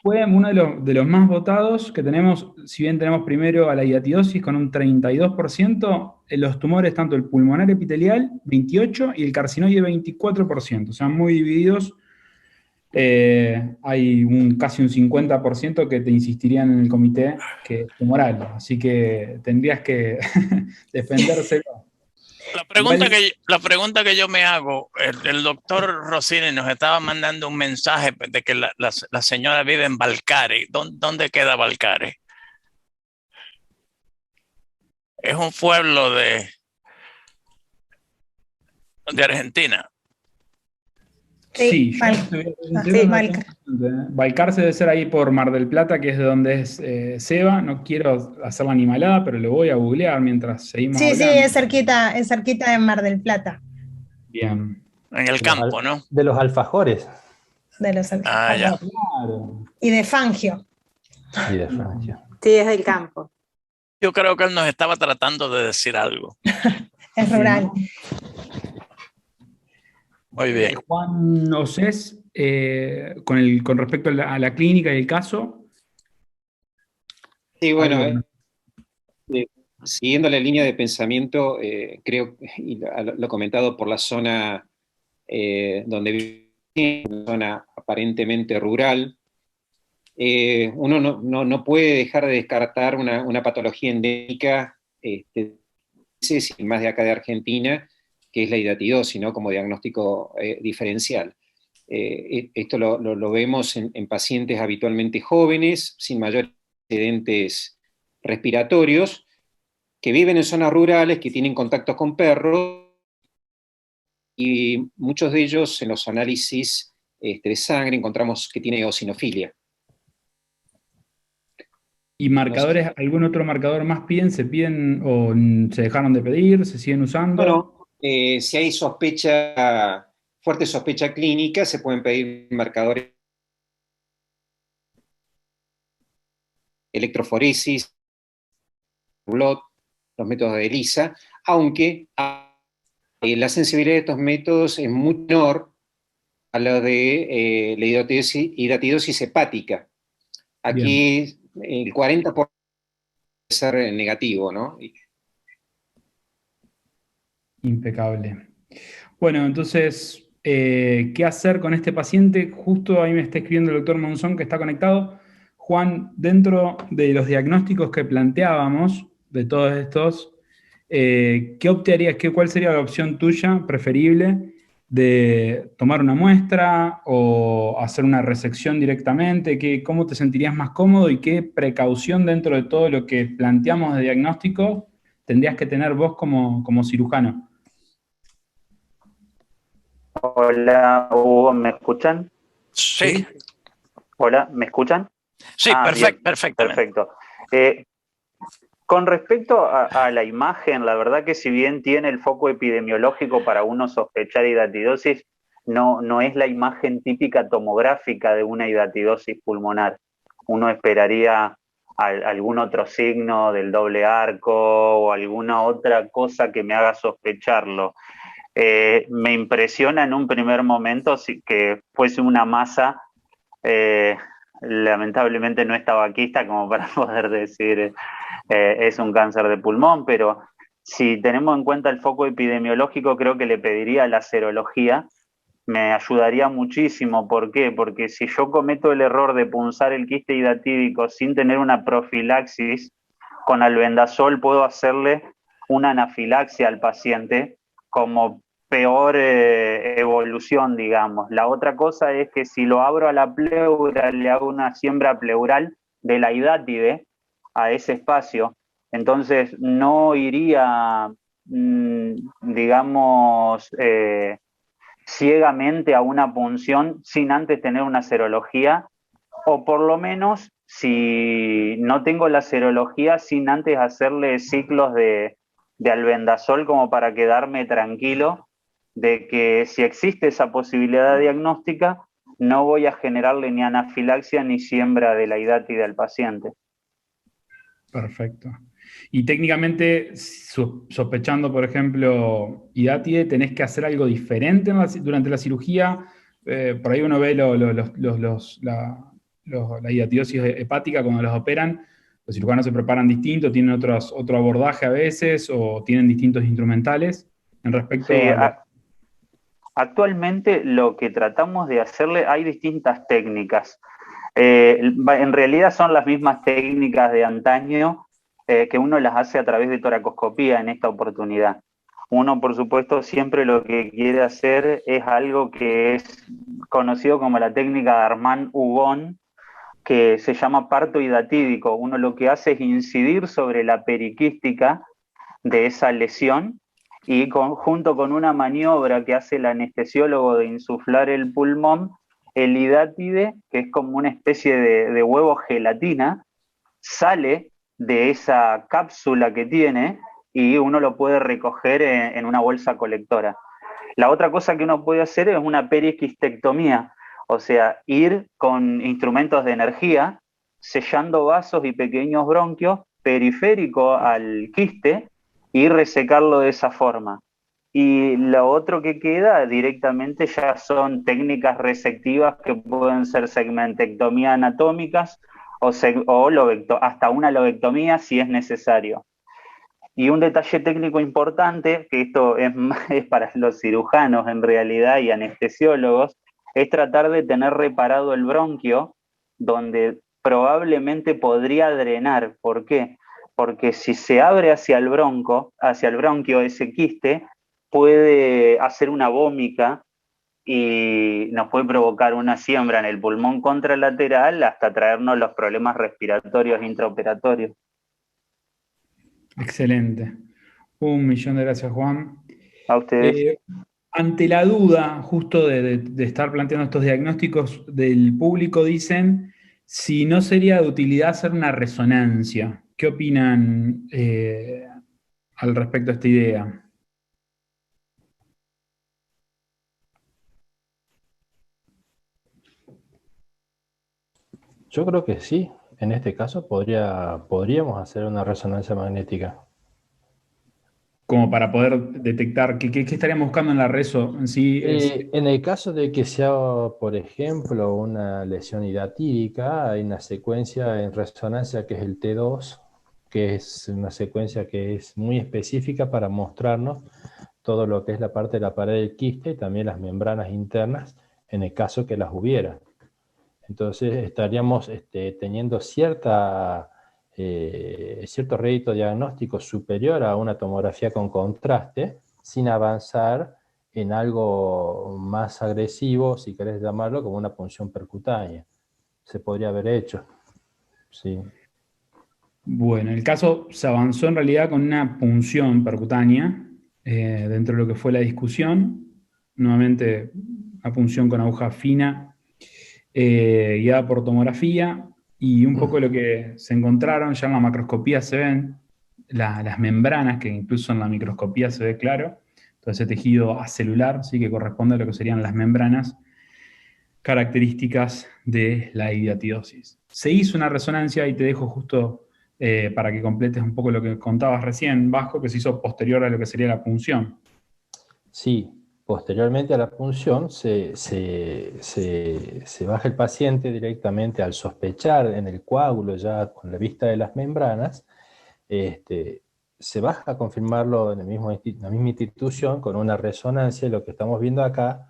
[SPEAKER 6] fue uno de los más votados que tenemos, si bien tenemos primero a la hidatidosis con un 32%, los tumores, tanto el pulmonar epitelial, 28%, y el carcinoide, 24%, o sea, muy divididos. Hay casi un 50% que te insistirían en el comité que es tumoral, así que tendrías que defendérselo.
[SPEAKER 1] La pregunta que yo me hago, el doctor Rossini nos estaba mandando un mensaje de que la señora vive en Balcarce. ¿Dónde queda Balcarce? Es un pueblo de Argentina.
[SPEAKER 6] Sí, Balcarce debe ser ahí por Mar del Plata, que es de donde es Seba. No quiero hacer la animalada, pero lo voy a googlear mientras seguimos hablando.
[SPEAKER 4] Sí, es cerquita de Mar del Plata.
[SPEAKER 6] Bien.
[SPEAKER 1] En el campo, ¿no?
[SPEAKER 5] De los alfajores.
[SPEAKER 4] De los alfajores.
[SPEAKER 1] Ya.
[SPEAKER 6] Claro.
[SPEAKER 4] Y de Fangio.
[SPEAKER 5] Y de Francia.
[SPEAKER 3] Sí, es del campo.
[SPEAKER 1] Yo creo que él nos estaba tratando de decir algo.
[SPEAKER 4] Es rural.
[SPEAKER 1] Muy bien.
[SPEAKER 6] Juan Osés, con respecto a la clínica y el caso.
[SPEAKER 2] Sí, bueno, siguiendo la línea de pensamiento, creo, y lo comentado por la zona donde vive, una zona aparentemente rural, uno no puede dejar de descartar una patología endémica, sin más de acá de Argentina, que es la hidatidosis, ¿no? Como diagnóstico diferencial. Esto lo vemos en pacientes habitualmente jóvenes, sin mayores antecedentes respiratorios, que viven en zonas rurales, que tienen contactos con perros, y muchos de ellos en los análisis de sangre encontramos que tiene eosinofilia.
[SPEAKER 6] ¿Y marcadores, algún otro marcador más se piden o se dejaron de pedir, se siguen usando?
[SPEAKER 2] Bueno, si hay fuerte sospecha clínica, se pueden pedir marcadores, electroforesis, blood, los métodos de ELISA, aunque la sensibilidad de estos métodos es muy menor a la de la hidatidosis hepática. Aquí el 40% puede ser negativo, ¿no?
[SPEAKER 6] Impecable. Bueno, entonces, ¿qué hacer con este paciente? Justo ahí me está escribiendo el doctor Monzón, que está conectado. Juan, dentro de los diagnósticos que planteábamos, de todos estos, ¿qué optarías? ¿Cuál sería la opción tuya preferible de tomar una muestra o hacer una resección directamente? ¿Cómo te sentirías más cómodo y qué precaución dentro de todo lo que planteamos de diagnóstico tendrías que tener vos como cirujano?
[SPEAKER 7] Hola, Hugo, ¿me escuchan?
[SPEAKER 1] Sí.
[SPEAKER 7] Hola, ¿me escuchan?
[SPEAKER 1] Sí, perfecto.
[SPEAKER 7] Con respecto a la imagen, la verdad que si bien tiene el foco epidemiológico para uno sospechar hidatidosis, no es la imagen típica tomográfica de una hidatidosis pulmonar. Uno esperaría algún otro signo del doble arco o alguna otra cosa que me haga sospecharlo. Me impresiona en un primer momento que fuese una masa, lamentablemente no es tabaquista como para poder decir es un cáncer de pulmón, pero si tenemos en cuenta el foco epidemiológico, creo que le pediría la serología, me ayudaría muchísimo. ¿Por qué? Porque si yo cometo el error de punzar el quiste hidatídico sin tener una profilaxis, con albendazol puedo hacerle una anafilaxia al paciente como peor evolución, digamos. La otra cosa es que si lo abro a la pleura, le hago una siembra pleural de la hidátide a ese espacio, entonces no iría, digamos, ciegamente a una punción sin antes tener una serología, o por lo menos, si no tengo la serología, sin antes hacerle ciclos de albendazol como para quedarme tranquilo de que si existe esa posibilidad diagnóstica, no voy a generarle ni anafilaxia ni siembra de la hidátide al paciente.
[SPEAKER 6] Perfecto. Y técnicamente, sospechando, por ejemplo, hidátide, ¿tenés que hacer algo diferente durante la cirugía? Por ahí uno ve la hidatidosis hepática cuando los operan, los cirujanos se preparan distinto, tienen otro abordaje a veces, o tienen distintos instrumentales en respecto
[SPEAKER 7] Sí,
[SPEAKER 6] a...
[SPEAKER 7] actualmente lo que tratamos de hacerle, hay distintas técnicas. En realidad son las mismas técnicas de antaño, que uno las hace a través de toracoscopía en esta oportunidad. Uno, por supuesto, siempre lo que quiere hacer es algo que es conocido como la técnica de Armand-Hugon, que se llama parto hidatídico. Uno lo que hace es incidir sobre la periquística de esa lesión y junto con una maniobra que hace el anestesiólogo de insuflar el pulmón, el hidátide, que es como una especie de huevo gelatina, sale de esa cápsula que tiene y uno lo puede recoger en una bolsa colectora. La otra cosa que uno puede hacer es una periquistectomía, o sea, ir con instrumentos de energía, sellando vasos y pequeños bronquios periférico al quiste y resecarlo de esa forma. Y lo otro que queda directamente ya son técnicas resectivas que pueden ser segmentectomía anatómicas hasta una lobectomía si es necesario. Y un detalle técnico importante, que esto es para los cirujanos en realidad y anestesiólogos, es tratar de tener reparado el bronquio donde probablemente podría drenar. ¿Por qué? Porque si se abre hacia el bronquio ese quiste, puede hacer una vómica y nos puede provocar una siembra en el pulmón contralateral hasta traernos los problemas respiratorios intraoperatorios.
[SPEAKER 6] Excelente. 1.000.000 de gracias, Juan.
[SPEAKER 7] A ustedes.
[SPEAKER 6] Ante la duda, justo de estar planteando estos diagnósticos del público, dicen si no sería de utilidad hacer una resonancia. ¿Qué opinan al respecto de esta idea?
[SPEAKER 5] Yo creo que sí. En este caso podríamos hacer una resonancia magnética.
[SPEAKER 6] Como para poder detectar qué estaríamos buscando en la reso en sí.
[SPEAKER 5] En el caso de que sea, por ejemplo, una lesión hidatídica, hay una secuencia en resonancia que es el T2, que es una secuencia que es muy específica para mostrarnos todo lo que es la parte de la pared del quiste y también las membranas internas, en el caso que las hubiera. Entonces estaríamos teniendo cierto rédito diagnóstico superior a una tomografía con contraste, sin avanzar en algo más agresivo, si querés llamarlo, como una punción percutánea. Se podría haber hecho. Sí.
[SPEAKER 6] Bueno, en el caso se avanzó en realidad con una punción percutánea dentro de lo que fue la discusión. Nuevamente, una punción con aguja fina, guiada por tomografía, y un poco lo que se encontraron, ya en la macroscopía se ven las membranas, que incluso en la microscopía se ve claro, todo ese tejido acelular, sí, que corresponde a lo que serían las membranas, características de la hidatidosis. Se hizo una resonancia, y te dejo justo para que completes un poco lo que contabas recién, Vasco, que se hizo posterior a lo que sería la punción.
[SPEAKER 5] Sí, posteriormente a la punción se baja el paciente directamente al sospechar en el coágulo, ya con la vista de las membranas, se baja a confirmarlo en la misma institución con una resonancia. Lo que estamos viendo acá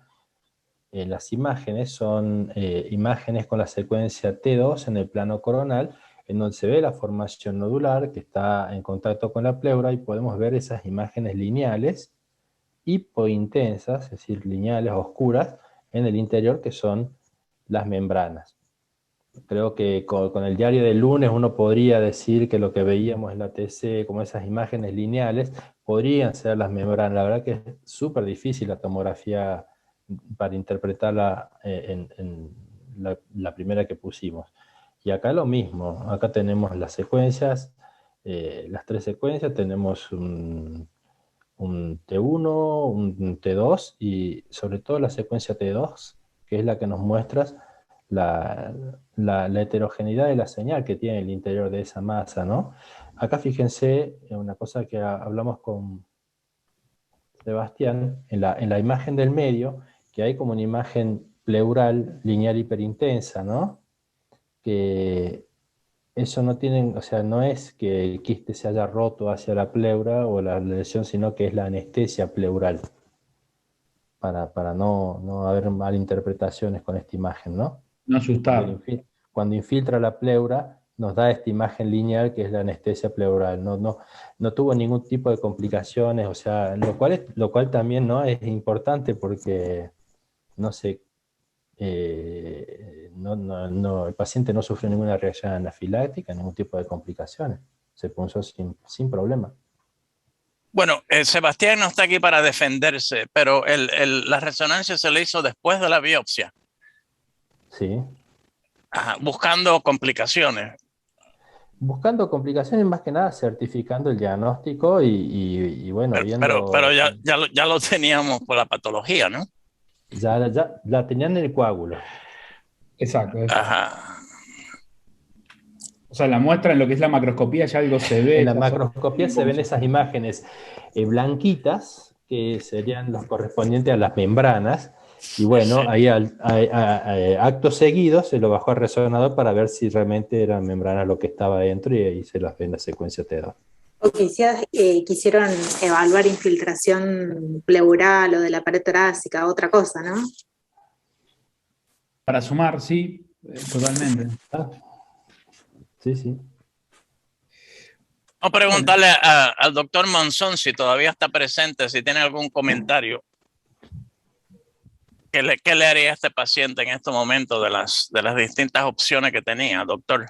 [SPEAKER 5] en las imágenes son imágenes con la secuencia T2 en el plano coronal, en donde se ve la formación nodular que está en contacto con la pleura, y podemos ver esas imágenes lineales hipointensas, es decir, lineales oscuras, en el interior, que son las membranas. Creo que con el diario del lunes uno podría decir que lo que veíamos en la TC, como esas imágenes lineales, podrían ser las membranas. La verdad que es súper difícil la tomografía para interpretarla en la primera que pusimos. Y acá lo mismo, acá tenemos las secuencias, las tres secuencias, tenemos un T1, un T2 y sobre todo la secuencia T2, que es la que nos muestra la heterogeneidad de la señal que tiene el interior de esa masa, ¿no? Acá fíjense en una cosa que hablamos con Sebastián, en la imagen del medio, que hay como una imagen pleural lineal hiperintensa, ¿no? que eso no tiene, o sea, no es que el quiste se haya roto hacia la pleura o la lesión, sino que es la anestesia pleural, para no haber malinterpretaciones con esta imagen, ¿no?
[SPEAKER 6] No asustar.
[SPEAKER 5] Cuando infiltra la pleura, nos da esta imagen lineal que es la anestesia pleural. No tuvo ningún tipo de complicaciones, o sea, lo cual también, ¿no?, es importante porque no sé, el paciente no sufrió ninguna reacción anafiláctica, ningún tipo de complicaciones. Se punzó sin problema.
[SPEAKER 1] Bueno, Sebastián no está aquí para defenderse, pero la resonancia se le hizo después de la biopsia.
[SPEAKER 5] Sí.
[SPEAKER 1] Ajá, buscando complicaciones.
[SPEAKER 5] Buscando complicaciones, más que nada certificando el diagnóstico y bueno, viendo...
[SPEAKER 1] Pero ya lo teníamos por la patología, ¿no?
[SPEAKER 5] Ya la tenían en el coágulo.
[SPEAKER 6] Exacto.
[SPEAKER 1] Ajá.
[SPEAKER 6] O sea, la muestra en lo que es la macroscopía ya algo se ve.
[SPEAKER 5] En la macroscopía se ven esas imágenes blanquitas, que serían los correspondientes a las membranas, y bueno,
[SPEAKER 1] Sí.
[SPEAKER 5] ahí acto seguido se lo bajó al resonador para ver si realmente eran membranas lo que estaba dentro, y ahí se las ve en la secuencia T2.
[SPEAKER 3] Quisieron evaluar infiltración pleural o de la pared torácica, otra cosa, ¿no?
[SPEAKER 6] Para sumar, sí, totalmente.
[SPEAKER 5] Sí, sí.
[SPEAKER 1] Vamos a preguntarle al doctor Monzón si todavía está presente, si tiene algún comentario. ¿Qué le haría a este paciente en este momento de las distintas opciones que tenía, doctor?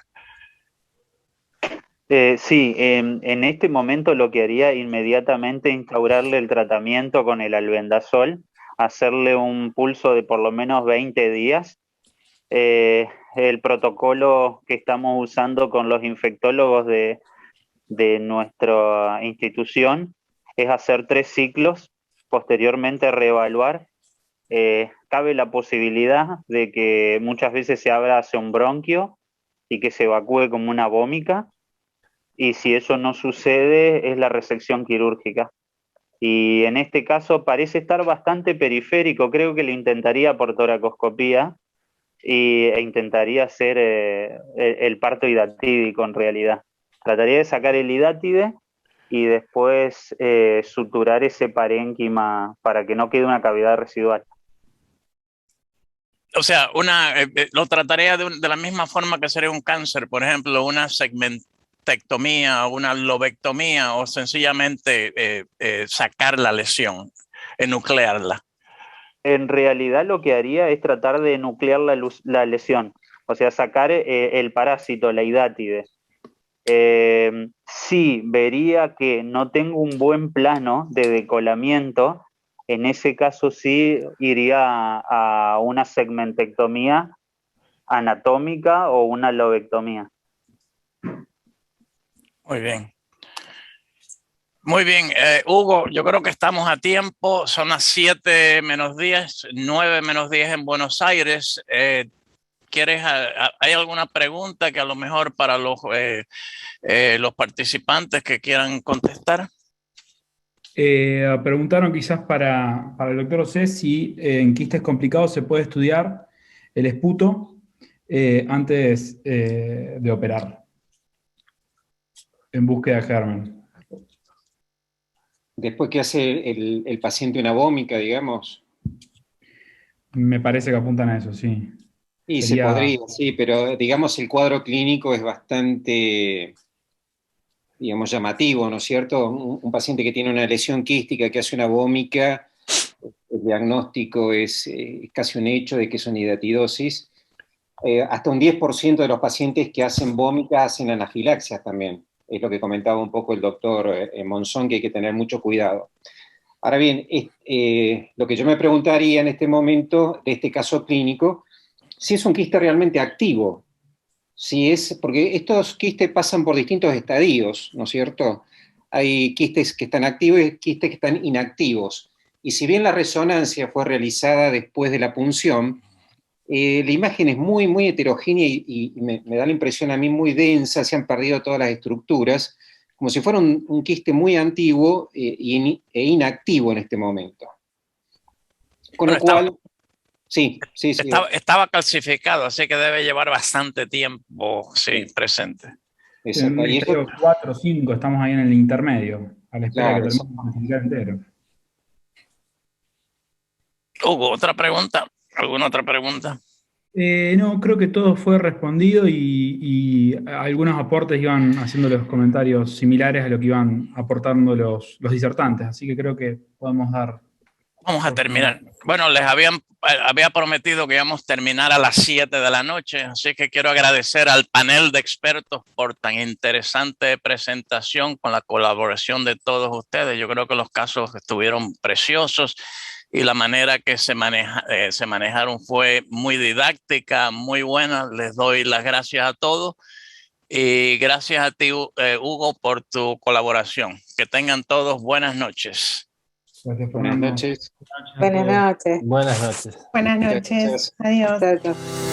[SPEAKER 7] Sí, en este momento lo que haría inmediatamente es instaurarle el tratamiento con el albendazol, hacerle un pulso de por lo menos 20 días. El protocolo que estamos usando con los infectólogos de nuestra institución es hacer 3 ciclos, posteriormente reevaluar. Cabe la posibilidad de que muchas veces se abra hacia un bronquio y que se evacúe como una vómica, y si eso no sucede es la resección quirúrgica. Y en este caso parece estar bastante periférico, creo que lo intentaría por toracoscopía e intentaría hacer el parto hidatídico en realidad. Trataría de sacar el hidátide y después suturar ese parénquima para que no quede una cavidad residual.
[SPEAKER 1] O sea, lo trataría de la misma forma que sería un cáncer, por ejemplo, una segmentectomía, una lobectomía, o sencillamente sacar la lesión, enuclearla. En realidad lo que haría es tratar de nuclear la lesión, o sea, sacar el parásito, la hidátide. Si vería que no tengo un buen plano de decolamiento, en ese caso sí iría a una segmentectomía anatómica o una lobectomía. Muy bien. Muy bien, Hugo, yo creo que estamos a tiempo. Son las 7 menos 10, 9 menos 10 en Buenos Aires. ¿Hay alguna pregunta que a lo mejor para los participantes que quieran contestar?
[SPEAKER 6] Preguntaron quizás para el doctor José si en quistes complicados se puede estudiar el esputo antes de operar, en búsqueda de germen.
[SPEAKER 2] Después que hace el paciente una vómica, digamos.
[SPEAKER 6] Me parece que apuntan a eso, sí.
[SPEAKER 2] Y se podría, sí, pero digamos el cuadro clínico es bastante, digamos, llamativo, ¿no es cierto? Un paciente que tiene una lesión quística, que hace una vómica, el diagnóstico es casi un hecho de que es una hidatidosis. Hasta un 10% de los pacientes que hacen vómica hacen anafilaxias también. Es lo que comentaba un poco el doctor Monzón, que hay que tener mucho cuidado. Ahora bien, lo que yo me preguntaría en este momento, de este caso clínico, si es un quiste realmente activo, porque estos quistes pasan por distintos estadios, ¿no es cierto? Hay quistes que están activos y quistes que están inactivos. Y si bien la resonancia fue realizada después de la punción, la imagen es muy, muy heterogénea y me da la impresión a mí muy densa, se han perdido todas las estructuras, como si fuera un quiste muy antiguo e inactivo en este momento. Con lo cual, Sí.
[SPEAKER 1] Estaba calcificado, así que debe llevar bastante tiempo, sí, presente.
[SPEAKER 2] Exacto.
[SPEAKER 6] En el 4 o 5, estamos ahí en el intermedio, a la espera
[SPEAKER 2] Claro,
[SPEAKER 6] que termine de calcificar entero.
[SPEAKER 1] Hugo, ¿otra pregunta? ¿Alguna otra pregunta?
[SPEAKER 6] No, creo que todo fue respondido y algunos aportes iban haciendo los comentarios similares a lo que iban aportando los disertantes, así que creo que podemos dar.
[SPEAKER 1] Vamos a terminar. Bueno, les había prometido que íbamos a terminar a las 7 de la noche, así que quiero agradecer al panel de expertos por tan interesante presentación con la colaboración de todos ustedes. Yo creo que los casos estuvieron preciosos y la manera que se manejaron fue muy didáctica, muy buena. Les doy las gracias a todos y gracias a ti, Hugo, por tu colaboración. Que tengan todos buenas noches.
[SPEAKER 6] Gracias,
[SPEAKER 2] Buenas noches.
[SPEAKER 3] Buenas noches.
[SPEAKER 5] Buenas noches.
[SPEAKER 4] Buenas noches.
[SPEAKER 2] Gracias.
[SPEAKER 4] Adiós.
[SPEAKER 3] Chao, chao.